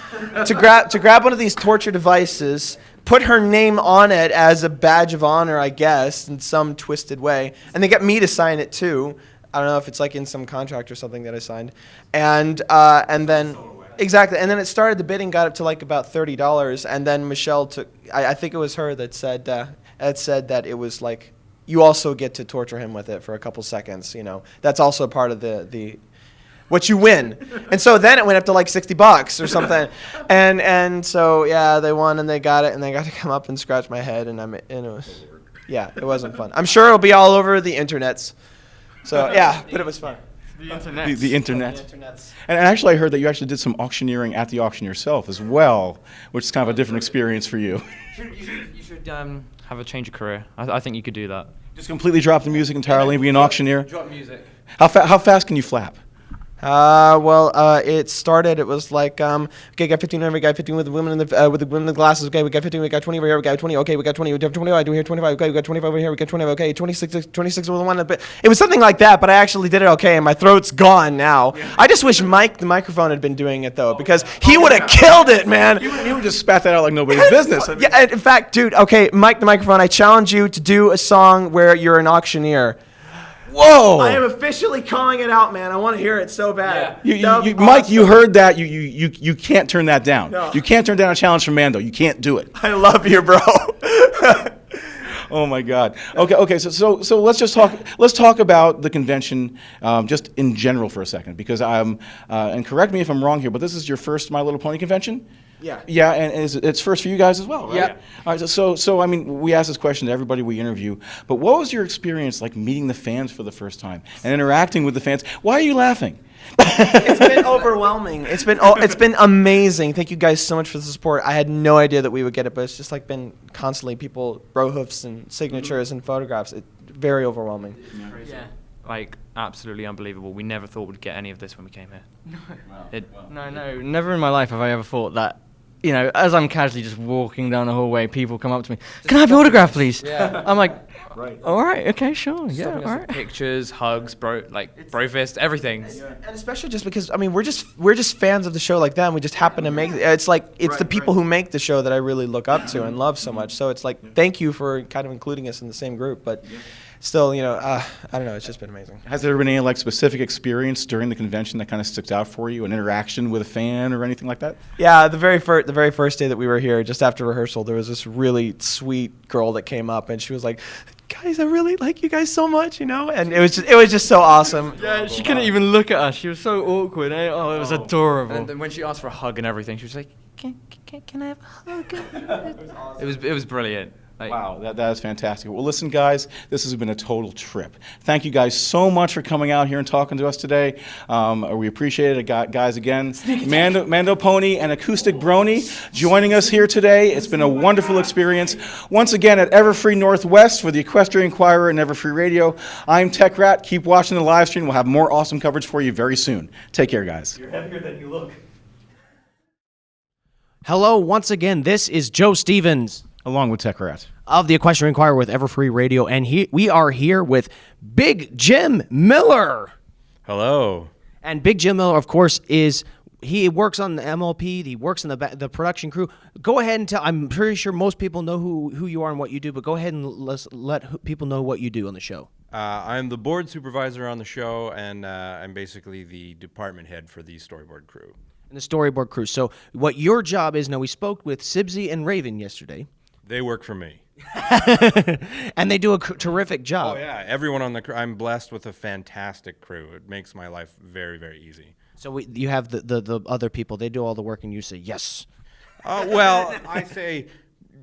to grab one of these torture devices, put her name on it as a badge of honor, I guess, in some twisted way, and they got me to sign it too. I don't know if it's in some contract or something that I signed, and then exactly, and then it started. The bidding got up to about $30, and then Michelle took. I think it was her that said that it was you also get to torture him with it for a couple seconds. That's also part of the what you win, and so then it went up to $60 or something, and so yeah, they won and they got it, and they got to come up and scratch my head, and it was it wasn't fun. I'm sure it'll be all over the internets. So yeah, but it was fun. The internet. The internet. And actually, I heard that you actually did some auctioneering at the auction yourself as well, which is kind of a different experience for you. You should have a change of career. I think you could do that. Just completely drop the music entirely, be an auctioneer. Drop music. How fast can you flap? It started. It was like, okay, we got 15 over, we got 15 with the women in the glasses. Okay, we got 15, we got 20 over here, we got 20. Okay, we got 20. We have 20. I do here 25. Okay, we got 25 over here, we got 20. Okay, 26 with the one. But it was something like that. But I actually did it okay, and my throat's gone now. I just wish Mike, the microphone, had been doing it though, because he would have killed it, man. You would just spat that out like nobody's business. Yeah, in fact, dude. Okay, Mike, the microphone. I challenge you to do a song where you're an auctioneer. Whoa! I am officially calling it out, man. I want to hear it so bad. Mike, you heard that. You can't turn that down. No. You can't turn down a challenge from Mando. You can't do it. I love you, bro. Oh my God. Okay. So let's just talk. Let's talk about the convention, just in general for a second, because and correct me if I'm wrong here, but this is your first My Little Pony convention. Yeah. Yeah, and it's first for you guys as well, right? Yeah. All right. So I mean, we ask this question to everybody we interview, but what was your experience like meeting the fans for the first time and interacting with the fans? Why are you laughing? It's been overwhelming. It's been amazing. Thank you guys so much for the support. I had no idea that we would get it, but it's just like been constantly people, bro hoofs and signatures and photographs. It's very overwhelming. Yeah. Like, absolutely unbelievable. We never thought we'd get any of this when we came here. No, never in my life have I ever thought that, you know, as I'm casually just walking down the hallway, people come up to me, can I have your autograph, please? Yeah. I'm like, all right, okay, sure, yeah, Stopping all us right. with pictures, hugs, bro fist, everything. And especially just because, I mean, we're just fans of the show like that, and we just happen to make it. It's like, it's the people who make the show that I really look up to and love so much. So it's like, thank you for kind of including us in the same group. But still, you know, I don't know, it's just been amazing. Has there been any like specific experience during the convention that kind of sticks out for you, an interaction with a fan or anything like that? Yeah, the very first day that we were here, just after rehearsal, there was this really sweet girl that came up, and she was like, "Guys, I really like you guys so much," you know, and it was just so awesome. Yeah, she couldn't even look at us. She was so awkward. Eh? Oh, it was adorable. And then when she asked for a hug and everything, she was like, "Can I have a hug?" It was brilliant. Like, Wow, that is fantastic. Well, listen, guys, this has been a total trip. Thank you guys so much for coming out here and talking to us today. We appreciate it, guys. Again, Mando Pony and Acoustic Brony joining us here today. It's been a wonderful experience. Once again, at EverFree Northwest for the Equestria Inquirer and EverFree Radio, I'm Tech Rat. Keep watching the live stream. We'll have more awesome coverage for you very soon. Take care, guys. You're heavier than you look. Hello, once again. This is Joe Stevens Along with Tech Rat. of the Equestria Inquirer with EverFree Radio, and we are here with Big Jim Miller. Hello. And Big Jim Miller, of course, he works on the MLP. He works in the production crew. Go ahead and tell. I'm pretty sure most people know who you are and what you do, but go ahead and let people know what you do on the show. I'm the board supervisor on the show, and I'm basically the department head for the storyboard crew. And the storyboard crew. So what your job is now? We spoke with Sibsy and Raven yesterday. They work for me. And they do a terrific job. Oh, yeah. Everyone on the crew. I'm blessed with a fantastic crew. It makes my life very, very easy. So you have the other people. They do all the work, and you say yes. Well, I say,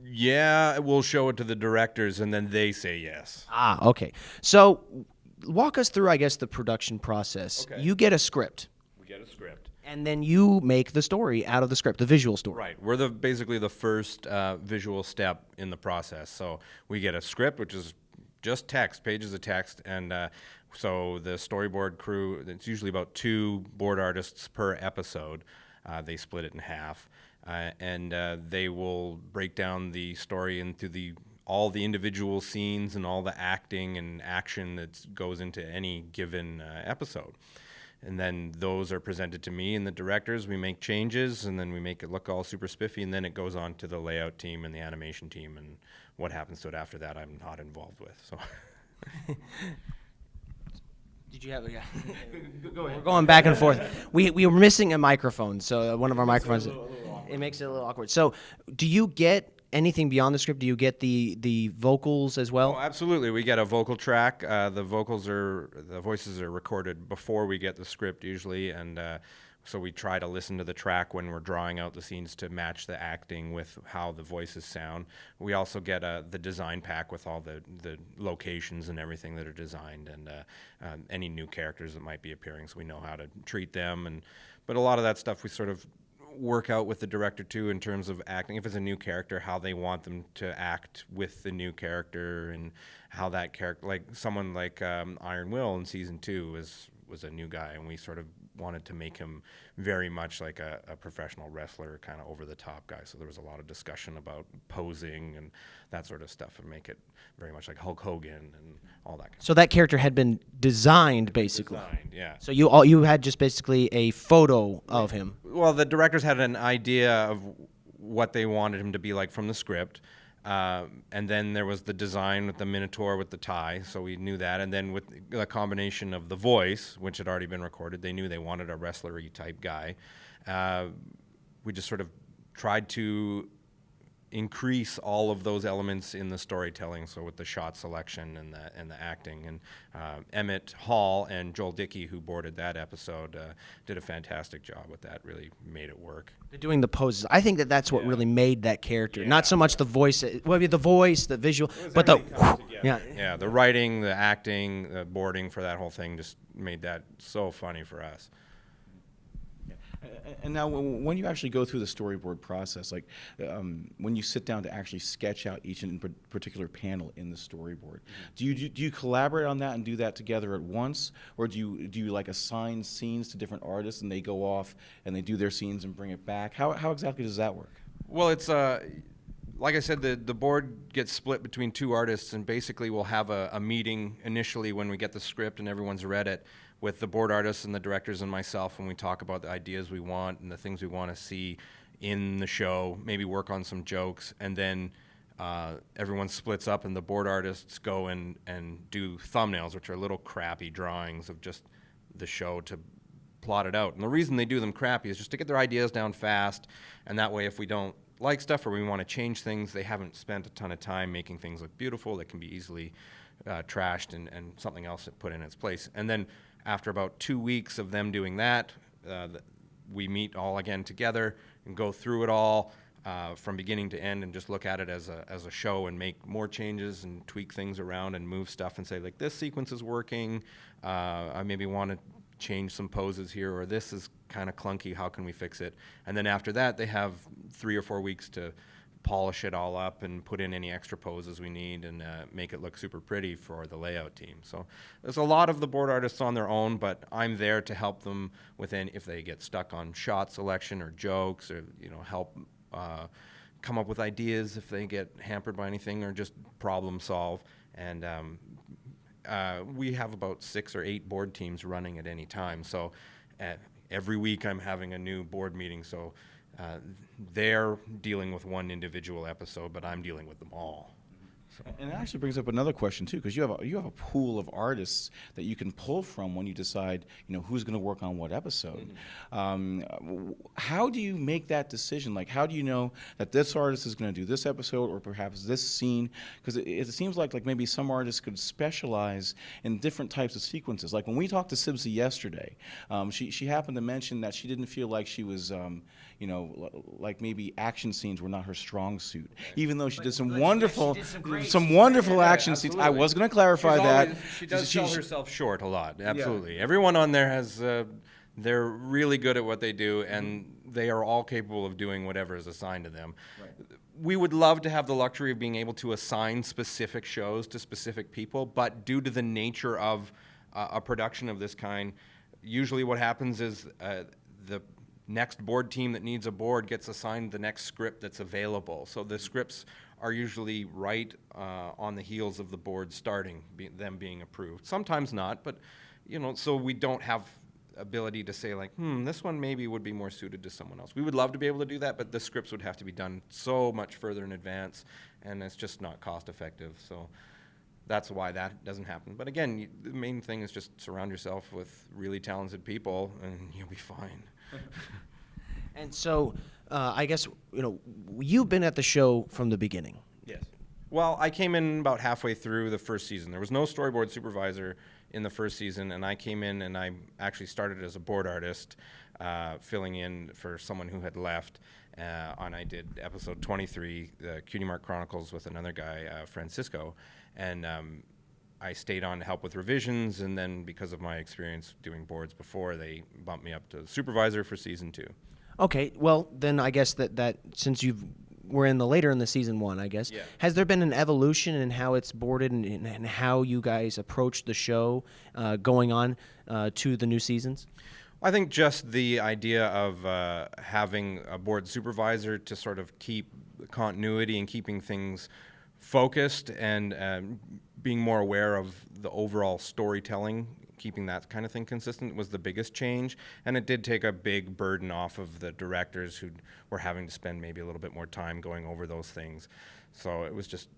yeah, we'll show it to the directors, and then they say yes. Ah, okay. So walk us through, I guess, the production process. Okay. You get a script. We get a script. And then you make the story out of the script, the visual story. Right. We're basically the first visual step in the process. So we get a script, which is just text, pages of text, and so the storyboard crew, it's usually about 2 board artists per episode. They split it in half, and they will break down the story into all the individual scenes and all the acting and action that goes into any given episode. And then those are presented to me and the directors. We make changes, and then we make it look all super spiffy, and then it goes on to the layout team and the animation team, and what happens to it after that I'm not involved with. So. Did you have a Go ahead. We're going back and forth. We were missing a microphone, so one of our microphones. It makes it a little awkward. So, do you get anything beyond the script? Do you get the vocals as well? Oh, absolutely. We get a vocal track. The voices are recorded before we get the script usually, and so we try to listen to the track when we're drawing out the scenes to match the acting with how the voices sound. We also get the design pack with all the locations and everything that are designed, and any new characters that might be appearing, so we know how to treat them. But a lot of that stuff we sort of work out with the director too, in terms of acting. If it's a new character, how they want them to act with the new character, and how that character, like someone like Iron Will in season 2 was a new guy, and we sort of wanted to make him very much like a professional wrestler, kind of over the top guy. So there was a lot of discussion about posing and that sort of stuff, and make it very much like Hulk Hogan and all that kind of So that character had been designed, basically. Designed, yeah. So you had just basically a photo of him. Well, the directors had an idea of what they wanted him to be like from the script. And then there was the design with the Minotaur with the tie, so we knew that. And then with the combination of the voice, which had already been recorded, they knew they wanted a wrestler-y type guy. We just sort of tried to increase all of those elements in the storytelling, so with the shot selection and the acting. And Emmett Hall and Joel Dickey, who boarded that episode, did a fantastic job with that, really made it work. They're doing the poses. I think that's what really made that character. Not so much the voice, well, the voice, the visual, but the Yeah, the writing, the acting, the boarding for that whole thing just made that so funny for us. And now, when you actually go through the storyboard process, like when you sit down to actually sketch out each and particular panel in the storyboard, do you collaborate on that and do that together at once, or do you like assign scenes to different artists and they go off and they do their scenes and bring it back? How exactly does that work? Well, it's like I said, the board gets split between 2 artists, and basically we'll have a meeting initially when we get the script and everyone's read it, with the board artists and the directors and myself, when we talk about the ideas we want and the things we want to see in the show, maybe work on some jokes, and then everyone splits up and the board artists go and do thumbnails, which are little crappy drawings of just the show to plot it out. And the reason they do them crappy is just to get their ideas down fast, and that way if we don't like stuff or we want to change things, they haven't spent a ton of time making things look beautiful that can be easily trashed and something else put in its place. And then after about 2 weeks of them doing that, we meet all again together and go through it all from beginning to end, and just look at it as a show and make more changes and tweak things around and move stuff and say, like, this sequence is working, I maybe want to change some poses here, or this is kind of clunky, how can we fix it? And then after that, they have 3 or 4 weeks to polish it all up and put in any extra poses we need and make it look super pretty for the layout team. So there's a lot of the board artists on their own, but I'm there to help them with if they get stuck on shot selection or jokes, or help come up with ideas if they get hampered by anything, or just problem solve. And we have about 6 or 8 board teams running at any time. So every week I'm having a new board meeting. So they're dealing with one individual episode, but I'm dealing with them all. And it actually brings up another question too, because you have a pool of artists that you can pull from when you decide who's going to work on what episode. How do you make that decision? Like, how do you know that this artist is going to do this episode, or perhaps this scene? Because it seems like maybe some artists could specialize in different types of sequences. Like when we talked to Sibsy yesterday, she happened to mention that she didn't feel like she was like maybe action scenes were not her strong suit, even though she did some wonderful action scenes. I was going to clarify that. She does sell herself short a lot, absolutely. Yeah. Everyone on there has, they're really good at what they do, and they are all capable of doing whatever is assigned to them. Right. We would love to have the luxury of being able to assign specific shows to specific people, but due to the nature of a production of this kind, usually what happens is the next board team that needs a board gets assigned the next script that's available. So the scripts are usually right on the heels of the board starting, them being approved. Sometimes not, but so we don't have ability to say like, this one maybe would be more suited to someone else. We would love to be able to do that, but the scripts would have to be done so much further in advance, and it's just not cost effective. So that's why that doesn't happen. But again, the main thing is just surround yourself with really talented people, and you'll be fine. And so, I guess you've been at the show from the beginning. Yes. Well, I came in about halfway through the first season. There was no storyboard supervisor in the first season, and I came in and I actually started as a board artist, filling in for someone who had left. And I did episode 23, the Cutie Mark Chronicles, with another guy, Francisco. And I stayed on to help with revisions, and then because of my experience doing boards before, they bumped me up to supervisor for season 2. Okay, well then I guess that since we're in the later in the season 1, I guess. Yeah. Has there been an evolution in how it's boarded and how you guys approach the show going on to the new seasons? I think just the idea of having a board supervisor to sort of keep continuity and keeping things focused and being more aware of the overall storytelling, keeping that kind of thing consistent was the biggest change. And it did take a big burden off of the directors who were having to spend maybe a little bit more time going over those things. So it was just,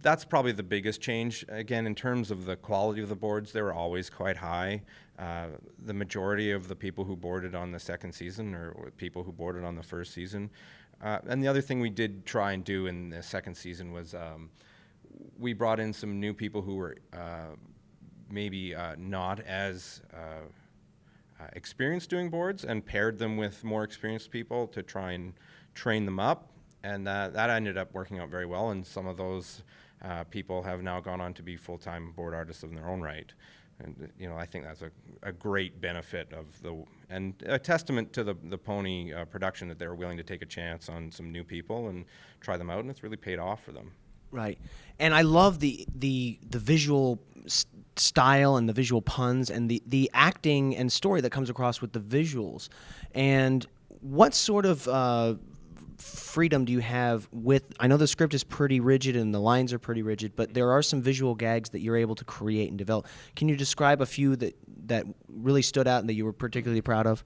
that's probably the biggest change. Again, in terms of the quality of the boards, they were always quite high. The majority of the people who boarded on the second season or people who boarded on the first season. And the other thing we did try and do in the second season was we brought in some new people who were maybe not as experienced doing boards and paired them with more experienced people to try and train them up. And that ended up working out very well, and some of those people have now gone on to be full-time board artists in their own right. And I think that's a great benefit of and a testament to the Pony production that they were willing to take a chance on some new people and try them out, and it's really paid off for them. Right, and I love the visual style and the visual puns and the acting and story that comes across with the visuals. And what sort of freedom do you have with? I know the script is pretty rigid and the lines are pretty rigid, but there are some visual gags that you're able to create and develop. Can you describe a few that really stood out and that you were particularly proud of?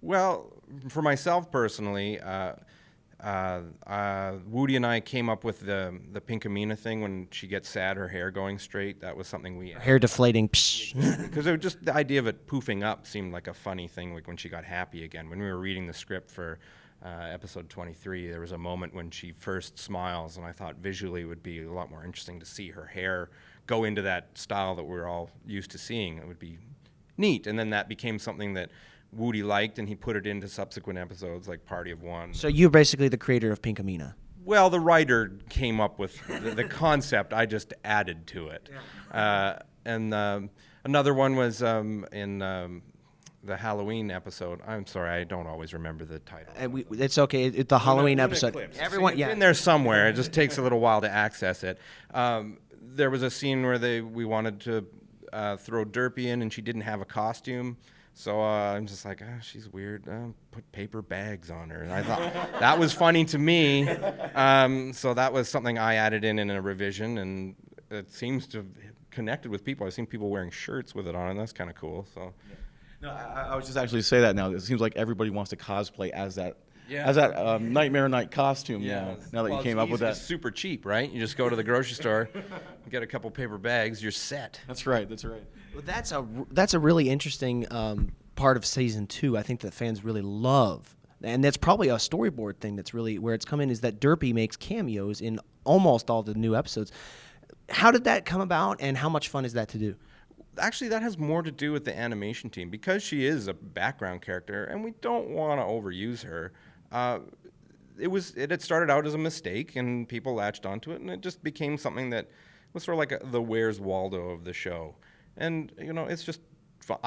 Well, for myself personally, Wootie and I came up with the Pinkamena thing when she gets sad, her hair going straight. That was something we Hair deflating. Psh. because it was just the idea of it poofing up seemed like a funny thing, like when she got happy again. When we were reading the script for episode 23, there was a moment when she first smiles, and I thought visually it would be a lot more interesting to see her hair go into that style that we're all used to seeing. It would be neat, and then that became something that Wootie liked, and he put it into subsequent episodes like Party of One. So you're basically the creator of Pinkamena. Well, the writer came up with the concept. I just added to it. And another one was in the Halloween episode. I'm sorry, I don't always remember the title. It's okay. It's the Halloween Lunar episode. Eclipse. Everyone, It's in there somewhere. It just takes a little while to access it. There was a scene where we wanted to throw Derpy in, and she didn't have a costume. So I'm just like, she's weird. Put paper bags on her. And I thought that was funny to me. So that was something I added in a revision, and it seems to have connected with people. I've seen people wearing shirts with it on, and that's kind of cool. So. Yeah. No, I was just actually say that now. It seems like everybody wants to cosplay as that Nightmare Night costume now that you came up with that. It's super cheap, right? You just go to the grocery store, get a couple paper bags, you're set. That's right. That's right. Well, that's a really interesting part of season 2. I think that fans really love, and that's probably a storyboard thing. That's really where it's come in, is that Derpy makes cameos in almost all the new episodes. How did that come about, and how much fun is that to do? Actually, that has more to do with the animation team, because she is a background character, and we don't want to overuse her. It had started out as a mistake, and people latched onto it, and it just became something that was sort of like the Where's Waldo of the show. And it's just fun.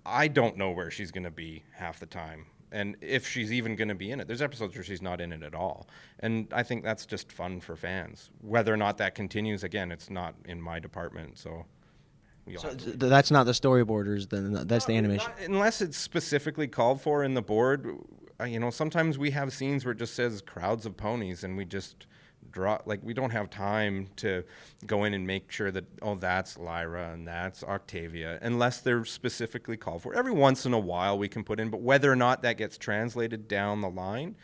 I don't know where she's going to be half the time, and if she's even going to be in it. There's episodes where she's not in it at all, and I think that's just fun for fans. Whether or not that continues, again, it's not in my department, so. So that's not the storyboarders, then that's the animation. Unless it's specifically called for in the board. Sometimes we have scenes where it just says crowds of ponies, and we just draw, we don't have time to go in and make sure that, that's Lyra and that's Octavia, unless they're specifically called for. Every once in a while we can put in, but whether or not that gets translated down the line,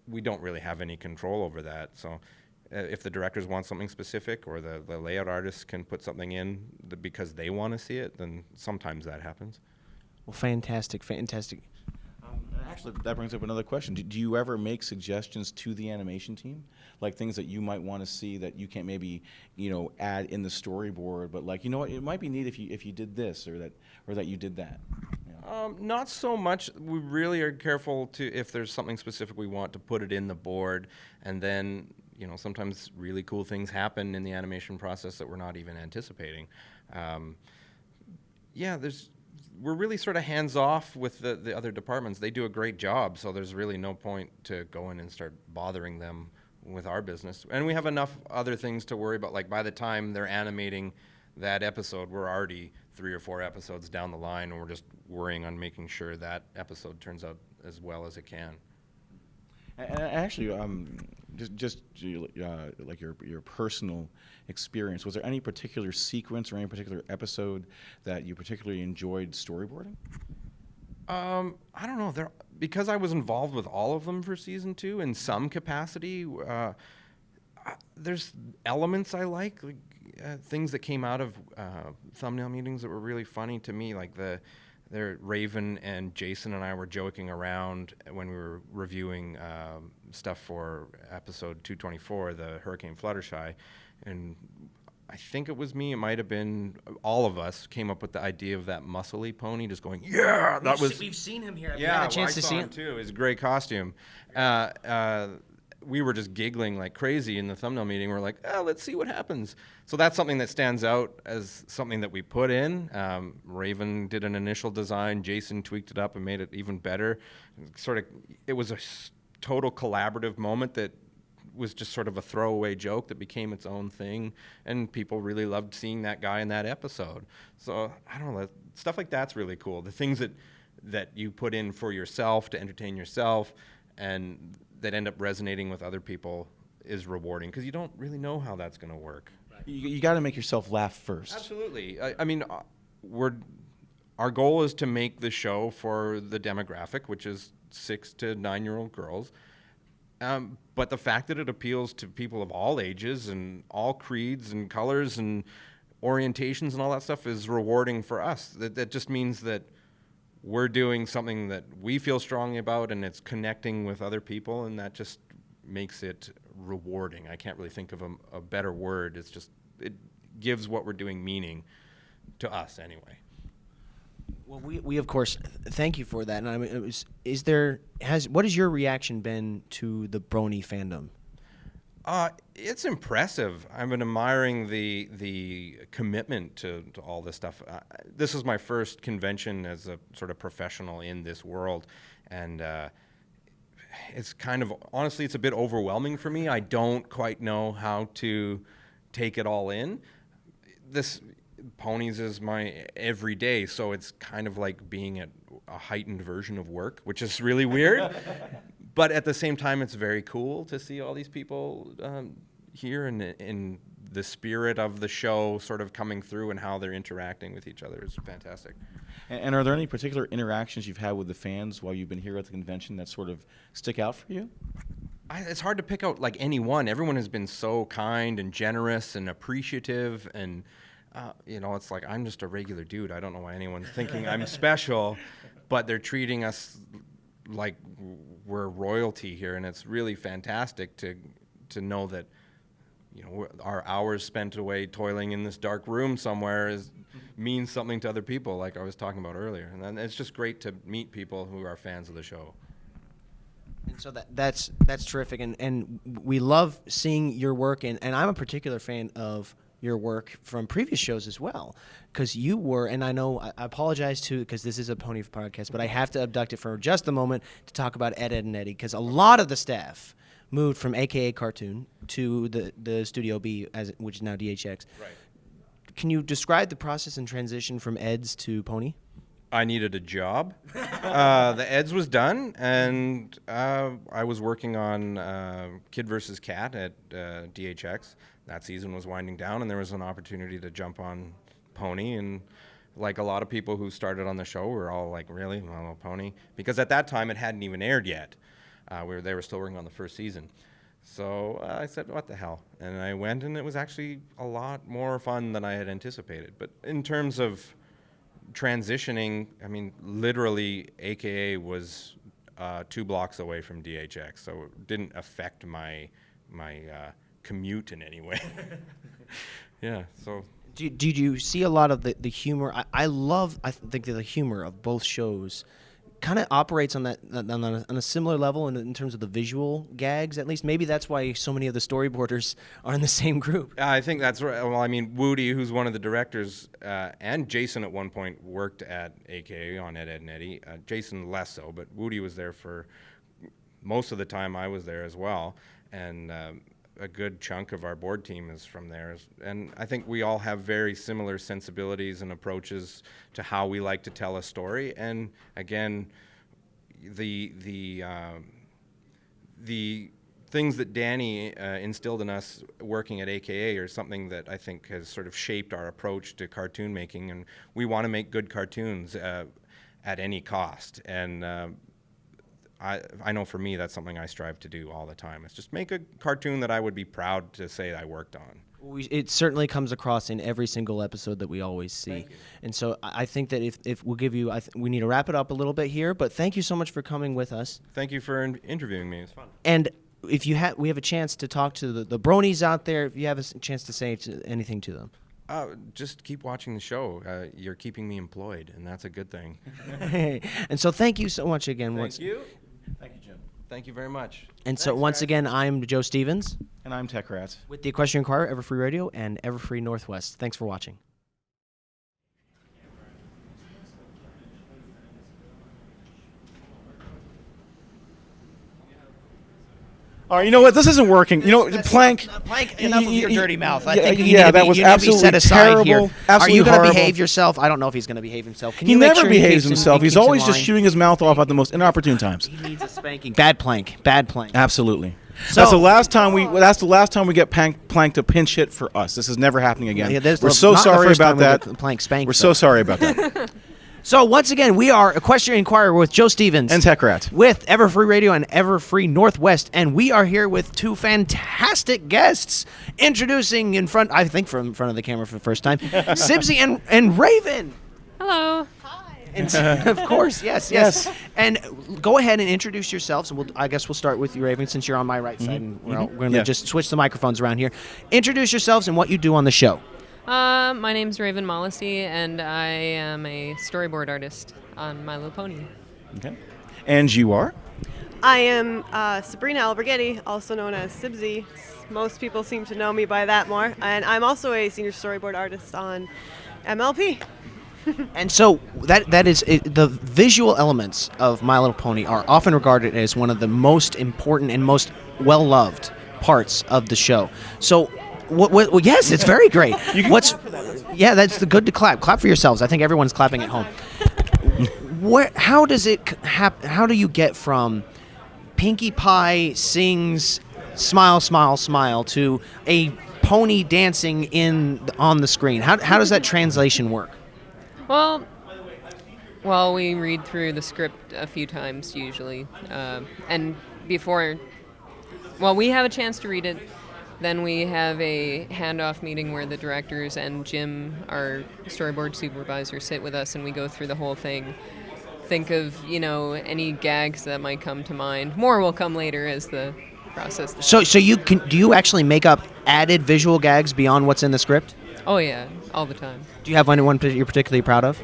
we don't really have any control over that. So if the directors want something specific, or the layout artists can put something in because they want to see it, then sometimes that happens. Well, fantastic. Actually, that brings up another question. Do you ever make suggestions to the animation team, like things that you might want to see that you can't maybe, add in the storyboard, but like, what, it might be neat if you did this or that you did that. Not so much. We really are careful to, if there's something specific we want, to put it in the board, and then sometimes really cool things happen in the animation process that we're not even anticipating. We're really sort of hands off with the other departments. They do a great job, so there's really no point to go in and start bothering them with our business. And we have enough other things to worry about. Like by the time they're animating that episode, we're already 3 or 4 episodes down the line, and we're just worrying on making sure that episode turns out as well as it can. And actually, just like your personal experience, was there any particular sequence or any particular episode that you particularly enjoyed storyboarding? I don't know. Because I was involved with all of them for season 2 in some capacity. There's elements I like things that came out of thumbnail meetings that were really funny to me, like Raven and Jason and I were joking around when we were reviewing stuff for episode 224, the Hurricane Fluttershy, and I think it was me, it might have been all of us, came up with the idea of that muscly pony just going, yeah, We've seen him here. Have you yeah, had a chance I to saw see him too. His gray costume. We were just giggling like crazy in the thumbnail meeting. We're like, let's see what happens. So that's something that stands out as something that we put in. Raven did an initial design. Jason tweaked it up and made it even better. It was a total collaborative moment that was just sort of a throwaway joke that became its own thing, and people really loved seeing that guy in that episode. So I don't know, stuff like that's really cool. The things that you put in for yourself to entertain yourself and that end up resonating with other people is rewarding, because you don't really know how that's going to work. You got to make yourself laugh first. Absolutely. I mean, our goal is to make the show for the demographic, which is 6 to 9-year-old girls. But the fact that it appeals to people of all ages and all creeds and colors and orientations and all that stuff is rewarding for us. That just means that we're doing something that we feel strongly about, and it's connecting with other people, and that just makes it rewarding. I can't really think of a better word. It gives what we're doing meaning to us anyway. Well, we of course thank you for that. And I mean, what has your reaction been to the Brony fandom? It's impressive. I've been admiring the commitment to all this stuff. This is my first convention as a sort of professional in this world, and it's kind of, honestly, it's a bit overwhelming for me. I don't quite know how to take it all in. This ponies is my everyday, so it's kind of like being at a heightened version of work, which is really weird. But at the same time, it's very cool to see all these people here and in the spirit of the show sort of coming through and how they're interacting with each other. It's fantastic. And are there any particular interactions you've had with the fans while you've been here at the convention that sort of stick out for you? It's hard to pick out like any one. Everyone has been so kind and generous and appreciative, and it's like I'm just a regular dude. I don't know why anyone's thinking I'm special, but they're treating us like we're royalty here, and it's really fantastic to know that our hours spent away toiling in this dark room somewhere means something to other people, like I was talking about earlier. And then it's just great to meet people who are fans of the show. And so that's terrific, and we love seeing your work, and I'm a particular fan of your work from previous shows as well, because you were, and I know I apologize too, because this is a Pony podcast, but I have to abduct it for just a moment to talk about Ed, and Eddie, because a lot of the staff moved from AKA Cartoon to the Studio B, which is now DHX. Right. Can you describe the process and transition from Ed's to Pony? I needed a job. The Eds was done, and I was working on Kid vs. Cat at DHX. That season was winding down, and there was an opportunity to jump on Pony. And like a lot of people who started on the show, we were all like, really? Well, Pony? Because at that time, it hadn't even aired yet. They were still working on the first season. So I said, what the hell? And I went, and it was actually a lot more fun than I had anticipated. But in terms of transitioning, I mean, literally, AKA was 2 blocks away from DHX, so it didn't affect my commute in any way. Yeah, so. Did you see a lot of the humor? I think that the humor of both shows kind of operates on that on a similar level in terms of the visual gags. At least maybe that's why so many of the storyboarders are in the same group. I think that's right. Well, I mean, Wootie, who's one of the directors, and Jason at one point worked at AKA on Ed, and Eddie. Jason less so, but Wootie was there for most of the time I was there as well. And a good chunk of our board team is from there. And I think we all have very similar sensibilities and approaches to how we like to tell a story. And again, the things that Danny instilled in us working at AKA are something that I think has sort of shaped our approach to cartoon making. And we want to make good cartoons at any cost. And I know for me that's something I strive to do all the time. It's just make a cartoon that I would be proud to say I worked on. It certainly comes across in every single episode that we always see. And so I think that if we'll give you, we need to wrap it up a little bit here, but thank you so much for coming with us. Thank you for interviewing me. It's fun. And if we have a chance to talk to the bronies out there, if you have a chance to say anything to them. Just keep watching the show. You're keeping me employed, and that's a good thing. And so thank you so much again. Thank you. Thank you, Jim. Thank you very much. And so once again, I'm Joe Stevens And I'm Tech Rat. with the Equestrian Inquirer, EverFree Radio, and EverFree Northwest. Thanks for watching. All right, you know what? This isn't working. You know, Plank. Plank, enough of your dirty mouth. I yeah, think you yeah, need to that be, was you need to be absolutely set aside terrible, here. Are absolutely you going to horrible. behave yourself? I don't know if he's going to behave himself. Can He you make never sure he behaves keeps himself. He's keeps in always just line? shooting his mouth off at the most inopportune times. He needs a spanking. Bad Plank. Bad Plank. Absolutely. So- That's the last time we. That's the last time we get Plank to pinch hit for us. This is never happening again. Yeah, there's We're the- so not the sorry first about time we that. get the Plank spanked, We're though. so sorry about that. So once again, we are Equestrian Inquirer with Joe Stevens And Tech Rat. with EverFree Radio and EverFree Northwest, and we are here with two fantastic guests. Introducing in front, I think from front of the camera for the first time, Sibsy and Raven. Hello. And of course, yes. And go ahead and introduce yourselves, and I guess we'll start with you, Raven, since you're on my right side, and we're going to Yeah. just switch the microphones around here. Introduce yourselves and what you do on the show. My name's Raven Mollisey, and I am a storyboard artist on My Little Pony. Okay. And you are? I am Sabrina Alberghetti, also known as Sibsy. Most people seem to know me by that more. And I'm also a senior storyboard artist on MLP. And so that is the visual elements of My Little Pony are often regarded as one of the most important and most well-loved parts of the show. So, well, yes, it's very great. Yeah, that's the good to clap. Clap for yourselves. I think everyone's clapping at home. How does it happen? How do you get from Pinkie Pie sings "Smile, Smile, Smile" to a pony dancing on the screen? How does that translation work? Well, we read through the script a few times usually, and before, we have a chance to read it. Then we have a handoff meeting where the directors and Jim, our storyboard supervisor, sit with us and we go through the whole thing. Think of, any gags that might come to mind. More will come later as the process. So do you actually make up added visual gags beyond what's in the script? Oh yeah, all the time. Do you have anyone you're particularly proud of?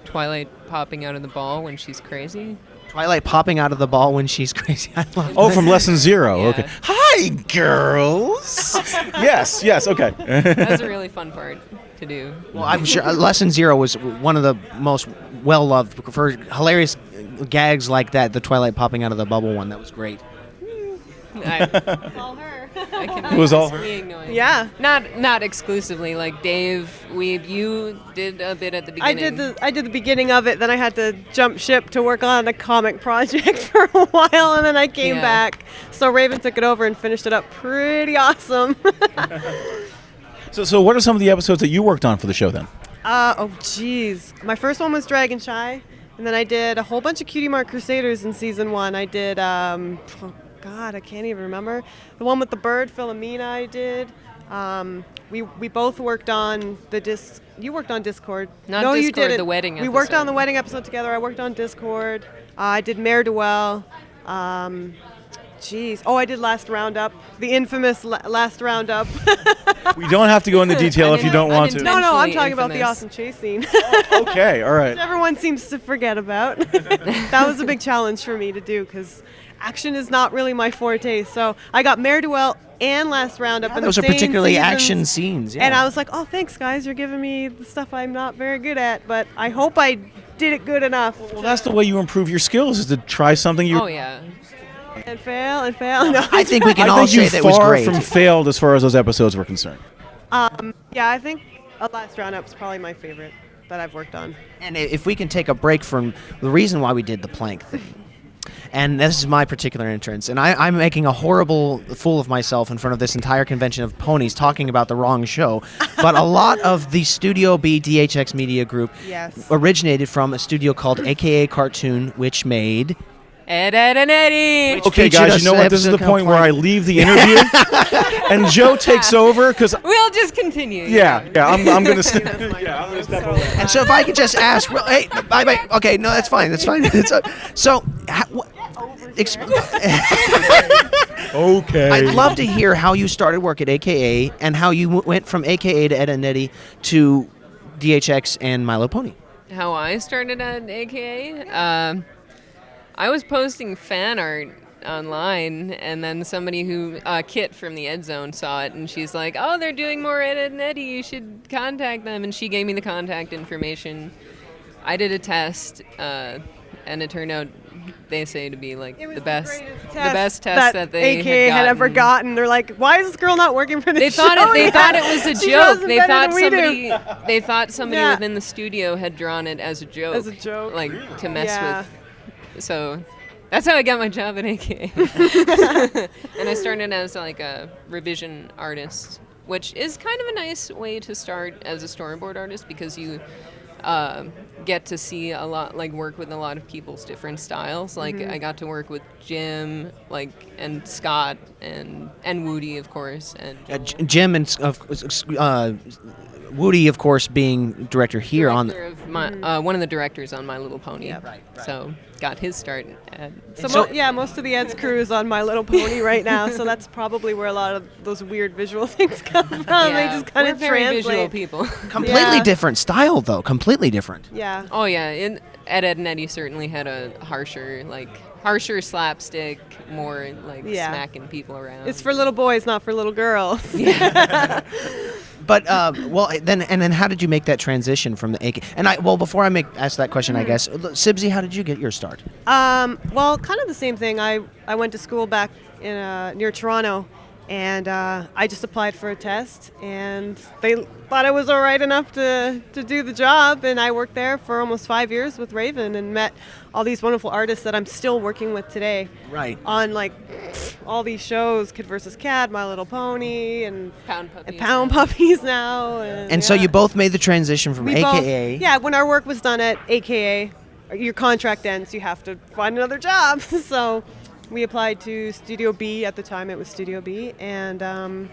Twilight popping out of the ball when she's crazy. Twilight popping out of the ball when she's crazy. I love Oh, that. from Lesson Zero. Yeah. Okay. Hi, girls. yes. Okay. That's a really fun part to do. Well, I'm sure Lesson Zero was one of the most well-loved for hilarious gags like that. The Twilight popping out of the bubble one, that was great. All her. I can It was all make her? squealing noise. Yeah. Not exclusively. Like Dave, you did a bit at the beginning. I did the beginning of it, then I had to jump ship to work on a comic project for a while, and then I came Yeah. back. So Raven took it over and finished it up pretty awesome. So what are some of the episodes that you worked on for the show then? Geez. My first one was Dragon Shy, and then I did a whole bunch of Cutie Mark Crusaders in season 1. I did God, I can't even remember. The one with the bird, Philomena, I did. We both worked on the disc. You worked on Discord. Not no, you Discord, didn't. the wedding We worked episode. on the wedding episode together. I worked on Discord. I did Mare Duel. Jeez. Oh, I did Last Roundup. The infamous Last Roundup. We don't have to go into detail if you don't want to. No, I'm Intentionally talking about the infamous. Austin Chase scene. Okay, all right. Everyone seems to forget about. That was a big challenge for me to do because action is not really my forte. So I got Mare Duel and Last Roundup. in Those the are same particularly seasons. action scenes. Yeah. And I was like, oh, thanks, guys. You're giving me the stuff I'm not very good at, but I hope I did it good enough. Well, that's the way you improve your skills, is to try something you... Oh yeah. And fail and fail. No. I think we can I all think say you that was far great. from failed as far as those episodes were concerned. Yeah, I think Last Roundup is probably my favorite that I've worked on. And if we can take a break from the reason why we did the plank thing, and this is my particular entrance, and I'm making a horrible fool of myself in front of this entire convention of ponies talking about the wrong show, but a lot of the Studio B DHX Media Group Yes. originated from a studio called AKA Cartoon, which made... Ed, Ed, and Eddie. Okay, featured guys, us you know what? This is the episode point where I complaint. leave the interview, and Joe takes over, because... We'll just continue. Yeah, I'm going to stay. That's my Yeah, I'm going to fault. step So away. And so if I could just ask, hey, bye. Okay, no, that's fine. So, Okay. I'd love to hear how you started work at AKA and how you went from AKA to Ed and Eddie to DHX and My Little Pony. How I started at AKA? I was posting fan art online, and then somebody Kit from the Ed Zone saw it, and she's like, oh, they're doing more Ed and Eddie, you should contact them, and she gave me the contact information. I did a test, and it turned out they say to be like It was the best greatest test that they AKA had ever gotten. They're like, why is this girl not working for this They thought show it. They yet? thought it was a She does joke. it They better thought than we somebody. do. They thought somebody Yeah. within the studio had drawn it as a joke. As a joke. like to mess Yeah. with. So that's how I got my job at AKA. And I started as like a revision artist, which is kind of a nice way to start as a storyboard artist because you get to see a lot, like work with a lot of people's different styles. Like I got to work with Jim, and Scott, and Wootie, of course, and Jim and Wootie, of course, being director here on the... director of my, one of the directors on My Little Pony. Yeah, right. So got his start at. So, most of the Ed's crew is on My Little Pony right now, so that's probably where a lot of those weird visual things come from. They just kind we're of very translate. visual people. Completely Yeah. different style, though. Completely different. Yeah. Oh yeah, Ed and Eddie certainly had a harsher slapstick, more like Yeah. smacking people around. It's for little boys, not for little girls. But then how did you make that transition from the AK? And before I ask that question, I guess Sibsy, how did you get your start? Well, kind of the same thing. I went to school back in near Toronto, and I just applied for a test, and they thought I was all right enough to do the job, and I worked there for almost 5 years with Raven and met all these wonderful artists that I'm still working with today. Right. On all these shows, Kid vs. Cat, My Little Pony, and Pound Puppies. and Pound Puppies now. And so yeah. you both made the transition from We both- AKA. yeah, when our work was done at AKA, your contract ends, you have to find another job. So we applied to Studio B. At the time, it was Studio B, and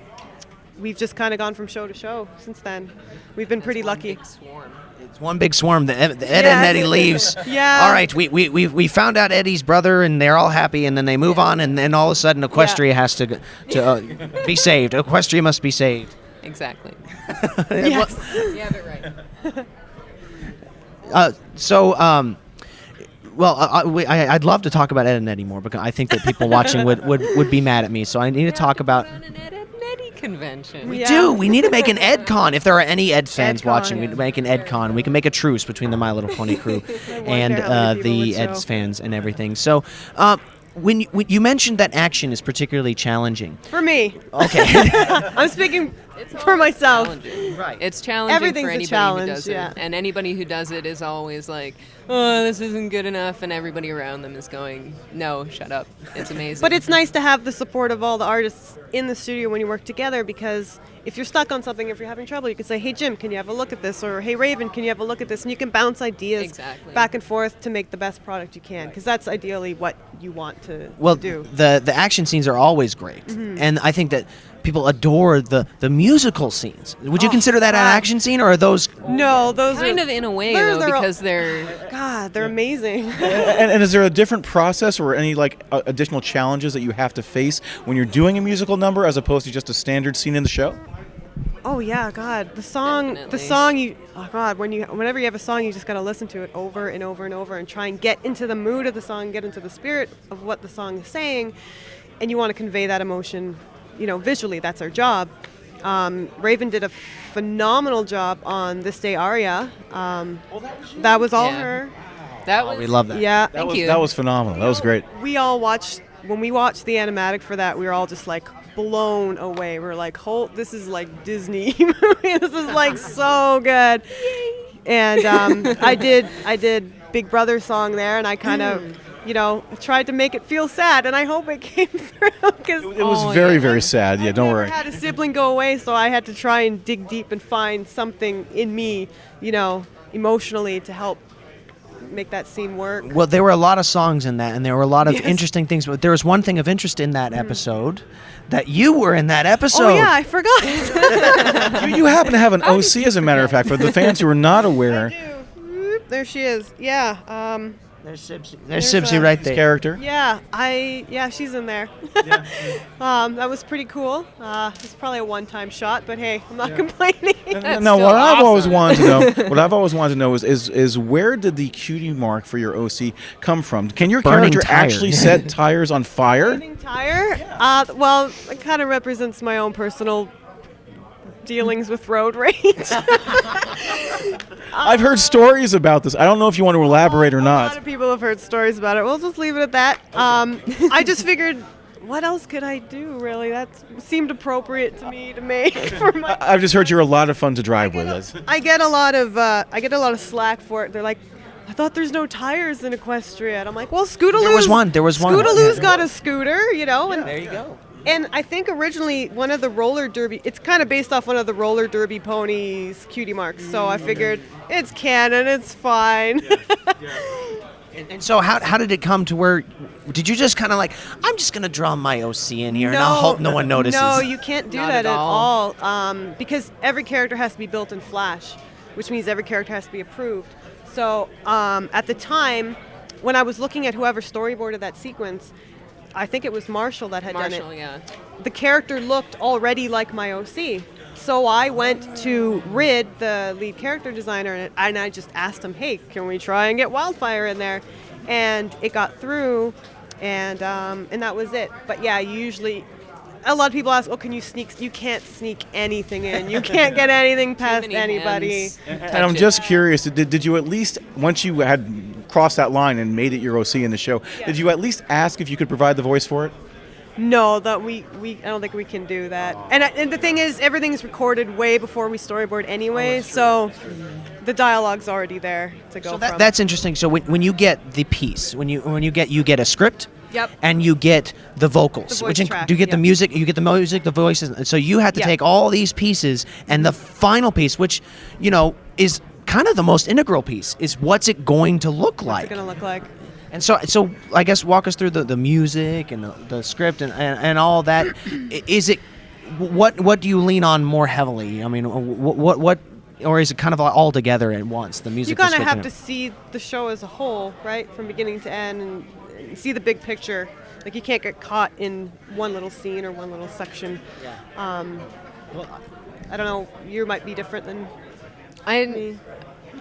we've just kind of gone from show to show since then. We've been pretty lucky. Big swarm. It's one big swarm. The Ed and Yes. Eddie leaves. Yeah. All right, we found out Eddie's brother, and they're all happy, and then they move on, and then all of a sudden Equestria has to be saved. Equestria must be saved. Exactly. Yes. You have it right. I'd love to talk about Ed and Eddie more, because I think that people watching would be mad at me. So I need to talk about. Run an Ed and Eddie convention. We Yeah. do. We need to make an EdCon. If there are any Ed fans EdCon, watching, yeah. we'd make an EdCon. We can make a truce between the My Little Pony crew and wonder how many people the would show. Ed's fans and everything. So, when you mentioned that action is particularly challenging. For me. Okay. I'm speaking for myself. Challenging. Right. It's challenging Everything's for a anybody challenge, who does yeah. it. And anybody who does it is always like, oh, this isn't good enough. And everybody around them is going, no, shut up. It's amazing. But it's nice to have the support of all the artists in the studio when you work together, because if you're stuck on something, if you're having trouble, you can say, hey, Jim, can you have a look at this? Or hey, Raven, can you have a look at this? And you can bounce ideas Exactly. back and forth to make the best product you can, because that's ideally what you want to Well, do. the action scenes are always great, and I think that people adore the musical scenes. Would you consider that an God. action scene, or are those? No, those kind are of in a way, they're- though, they're all- because they're... God, they're amazing. And is there a different process or any like additional challenges that you have to face when you're doing a musical number as opposed to just a standard scene in the show? Oh yeah, God, the song Definitely. whenever you have a song, you just gotta listen to it over and over and over and try and get into the mood of the song, get into the spirit of what the song is saying, and you want to convey that emotion, visually. That's our job. Raven did a phenomenal job on This Day Aria. That was all Yeah. her. That was, We love that. Yeah. Thank you. That was phenomenal. That was great. We all watched, when we watched the animatic for that, we were all just like blown away. We were like, this is like Disney movie. This is like so good. And I did Big Brother song there, and I kind of, tried to make it feel sad, and I hope it came through. Cause It was very, very sad. Yeah, don't worry. I had a sibling go away, so I had to try and dig deep and find something in me, emotionally to help make that scene work. Well, there were a lot of songs in that, and there were a lot of Yes. interesting things. But there was one thing of interest in that episode, that you were in that episode. Oh yeah, I forgot. You happen to have an OC, as a matter of fact, for the fans who are not aware. Whoop, there she is. Yeah. There's Sibsy. There's There's Sibsy a- right His there. character. Yeah, she's in there. That was pretty cool. It's probably a one-time shot, but hey, I'm not complaining. That's Now, still what I've always awesome. wanted to know, is where did the cutie mark for your OC come from? Can your Burning character tire. actually set tires on fire? Burning tire? Well, it kind of represents my own personal dealings with road rage. I've heard stories about this. I don't know if you want to elaborate or A lot not. of people have heard stories about it. We'll just leave it at that. I just figured, what else could I do, really? That seemed appropriate to me to make for my... I've just heard you're a lot of fun to drive with. I get a lot of slack for it. They're like, I thought there's no tires in Equestria. And I'm like, well, Scootaloo's... There was one. Scootaloo's got a scooter, and There you go. And I think originally one of the roller derby, it's kind of based off one of the roller derby ponies' cutie marks. So I figured it's canon, it's fine. And so how did it come to where, did you just kind of like, I'm just going to draw my OC in here and I'll hope no one notices? No, you can't do Not that at at all. all. Because every character has to be built in Flash, which means every character has to be approved. So at the time, when I was looking at whoever storyboarded that sequence, I think it was Marshall that had done it. Marshall, yeah. The character looked already like my OC. So I went to Rid, the lead character designer, and I just asked him, hey, can we try and get Wildfire in there? And it got through, and that was it. But yeah, usually, a lot of people ask, oh, can you sneak? You can't sneak anything in. You can't get anything past many anybody. hands. And I'm just curious, did you at least, once you had crossed that line and made it your OC in the show, did you at least ask if you could provide the voice for it? No, that I don't think we can do that. And the thing is, everything's recorded way before we storyboard anyway, so the dialogue's already there to go So from. that's interesting. So when you get the piece, when you get a script, Yep. and you get the vocals, The voice track, do you get the yep. music, the voices. And so you have to Yeah. take all these pieces, and the final piece, which is kind of the most integral piece, is what's it going to look What's like. it gonna look like? And so I guess walk us through the music and the script and all that. Is it what do you lean on more heavily? I mean, what or is it kind of all together at once? The music. You the kind of script, have and- to see the show as a whole, right, from beginning to end, and see the big picture. Like you can't get caught in one little scene or one little section. I don't know. You might be different than me.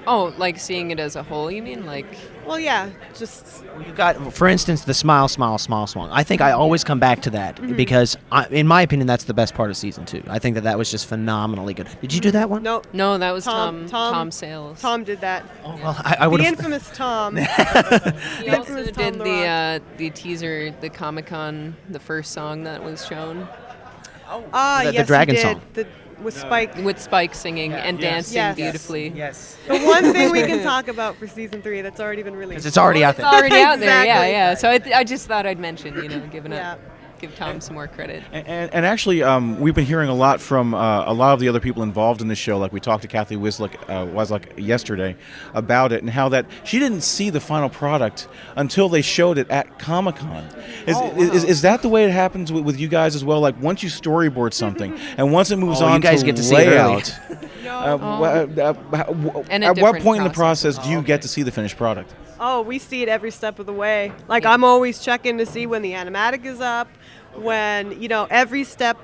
Oh, like seeing it as a whole, you mean? Like, Well, yeah, just You got, for instance, the smile song. I think I always come back to that because, in my opinion, that's the best part of season 2. I think that was just phenomenally good. Did you do that one? no. no, that was Tom- Tom Sales. Tom did that. Oh, well, I would The have. infamous Tom. He The also infamous did Tom the the teaser, the Comic-Con, the first song that was shown. Ah, The yes, dragon he did. song. with Spike. With Spike singing and dancing Yes. beautifully. Yes. The one thing we can talk about for season 3 that's already been released. 'Cause it's already out It's there. already out there, Exactly. yeah. So I just thought I'd mention, Yeah. give Tom some more credit. And actually, we've been hearing a lot from a lot of the other people involved in the show. Like we talked to Kathy Wislick yesterday about it, and how that she didn't see the final product until they showed it at Comic-Con. Is that the way it happens with you guys as well? Like once you storyboard something, and once it moves Oh, you on guys to get to see it early. layout, And a at what different point in the process. process do you get to see the finished product? Oh, we see it every step of the way. Like I'm always checking to see when the animatic is up, when every step,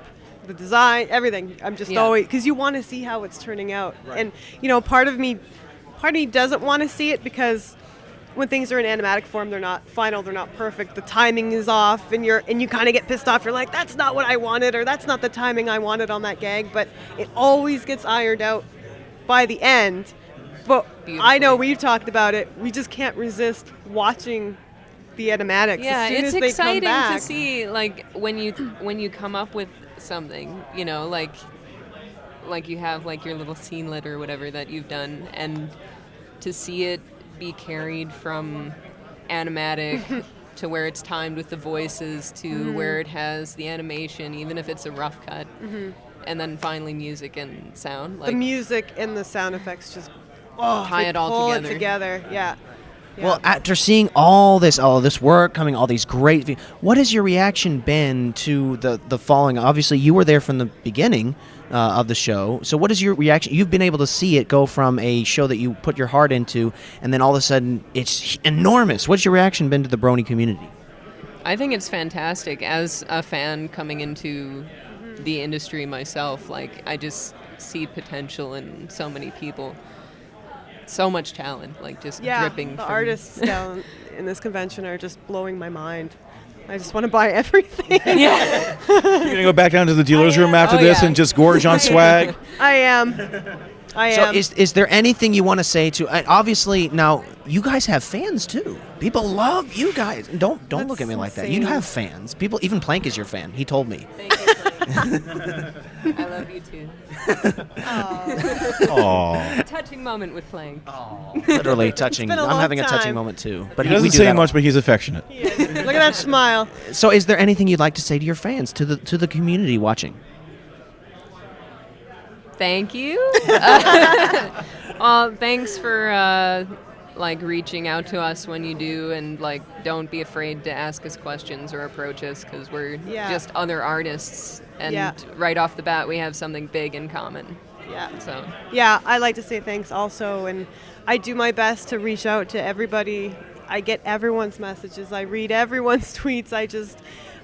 the design, everything. I'm just always, because you want to see how it's turning out, and part of me doesn't want to see it because when things are in animatic form, they're not final, they're not perfect. The timing is off, and you kind of get pissed off. You're like, that's not what I wanted, or that's not the timing I wanted on that gag. But it always gets ironed out by the end. But I know we've talked about it. We just can't resist watching the animatics. Yeah, as soon it's as they exciting come back. to see like when you come up with something, like you have like your little scenelet or whatever that you've done, and to see it be carried from animatic to where it's timed with the voices to where it has the animation, even if it's a rough cut, and then finally music and sound. Like The music and the sound effects just tie they it all pull together. it together. Yeah. Well, after seeing all this work coming, all these great, what has your reaction been to the following? Obviously, you were there from the beginning of the show. So, what is your reaction? You've been able to see it go from a show that you put your heart into, and then all of a sudden, it's enormous. What's your reaction been to the Brony community? I think it's fantastic. As a fan coming into the industry myself, like I just see potential in so many people. So much talent, like just dripping. The from artists down in this convention are just blowing my mind. I just want to buy everything. Yeah. You're gonna go back down to the dealer's room after Oh, this yeah. and just gorge on swag. I am. So is there anything you want to say to? Obviously, now you guys have fans too. People love you guys. Don't That's look at me like that. You insane. have fans. People, even Plank is your fan. He told me. Thank you, Plank. I love you too. Aww. Touching moment with Plank. Literally touching. been a I'm long having a touching time. moment too. But He we doesn't do say that much, but he's affectionate. Look at that smile. So, is there anything you'd like to say to your fans, to the community watching? Thank you. Well, thanks for like reaching out to us when you do, and like don't be afraid to ask us questions or approach us, because we're just other artists, and right off the bat we have something big in common. Yeah. So Yeah, I like to say thanks also, and I do my best to reach out to everybody. I get everyone's messages. I read everyone's tweets.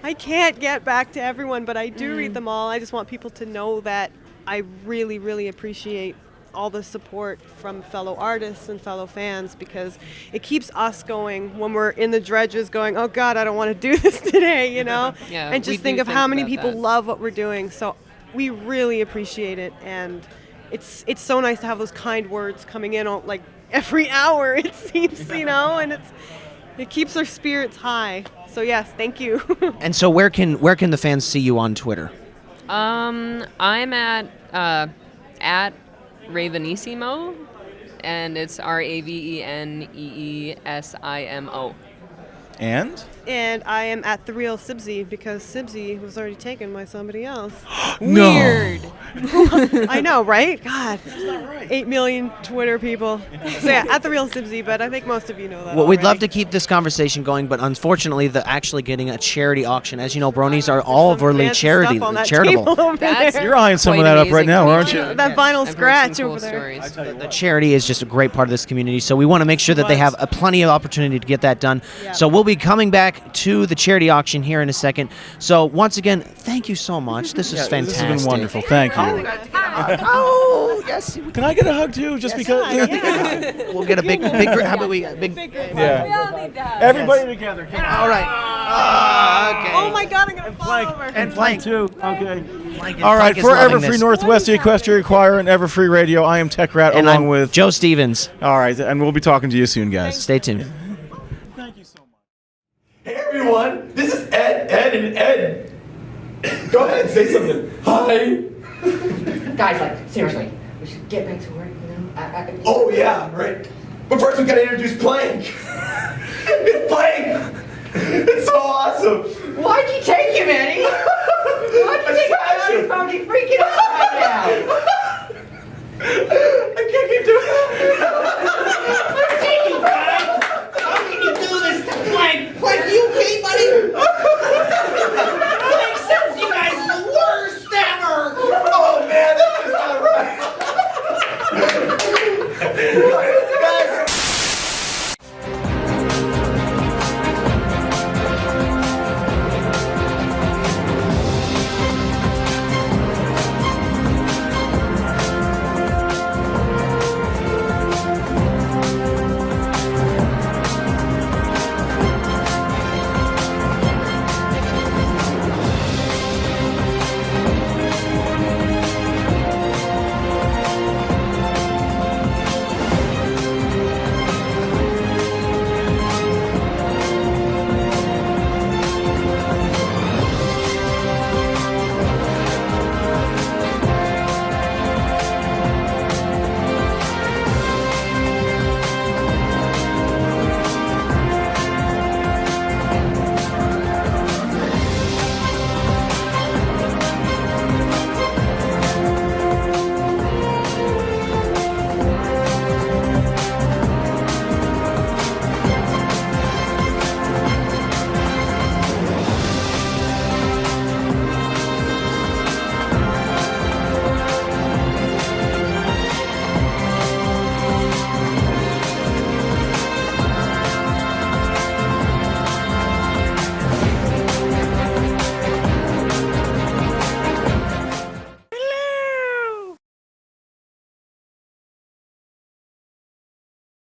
I can't get back to everyone, but I do read them all. I just want people to know that I really, really appreciate all the support from fellow artists and fellow fans, because it keeps us going when we're in the dredges going, oh God, I don't want to do this today, Yeah, and we just think do of how many about people that. love what we're doing. So we really appreciate it, and it's so nice to have those kind words coming in like every hour, it seems, and it keeps our spirits high. So yes, thank you. And so, where can the fans see you on Twitter? I'm at Ravenissimo, and it's RAVENEESIMO. And? And I am at The Real Sibsy, because Sibsy was already taken by somebody else. No. Weird. I know, right? God. 8 million Twitter people. So yeah, at The Real Sibsy, but I think most of you know that Well, we'd already. love to keep this conversation going, but unfortunately, actually getting a charity auction. As you know, Bronies are all Some overly fancy stuff on that charitable. table over That's there. You're eyeing some of Quite that up right amazing now, to aren't meet you? you. That vinyl I've heard scratch some cool over there. stories. The charity is just a great part of this community, so we want to make sure that they have plenty of opportunity to get that done. Yeah. So we'll be coming back to the charity auction here in a second. So once again, thank you so much. This is fantastic. This has been wonderful. Thank you. Oh, yes. Can I get a hug too? Just because. We'll get a big. How about we? Big. Yeah. Everybody together. Come on. All right. Okay. Oh my God, I'm going to fall over. And Plank. Too. Okay. Plank All right. is For loving EverFree this. Northwest, the Equestria Choir, and EverFree Radio, I am Tech Rat, And along I'm with. Joe Stevens. All right, and we'll be talking to you soon, guys. Stay tuned. Thank you so much. Hey everyone, this is Ed, and Ed. Go ahead and say something. Hi. Guys, like, seriously, we should get back to work, you know? Oh yeah, right. But first we gotta introduce Plank. It's Plank! It's so awesome! Why'd you take him, Eddie?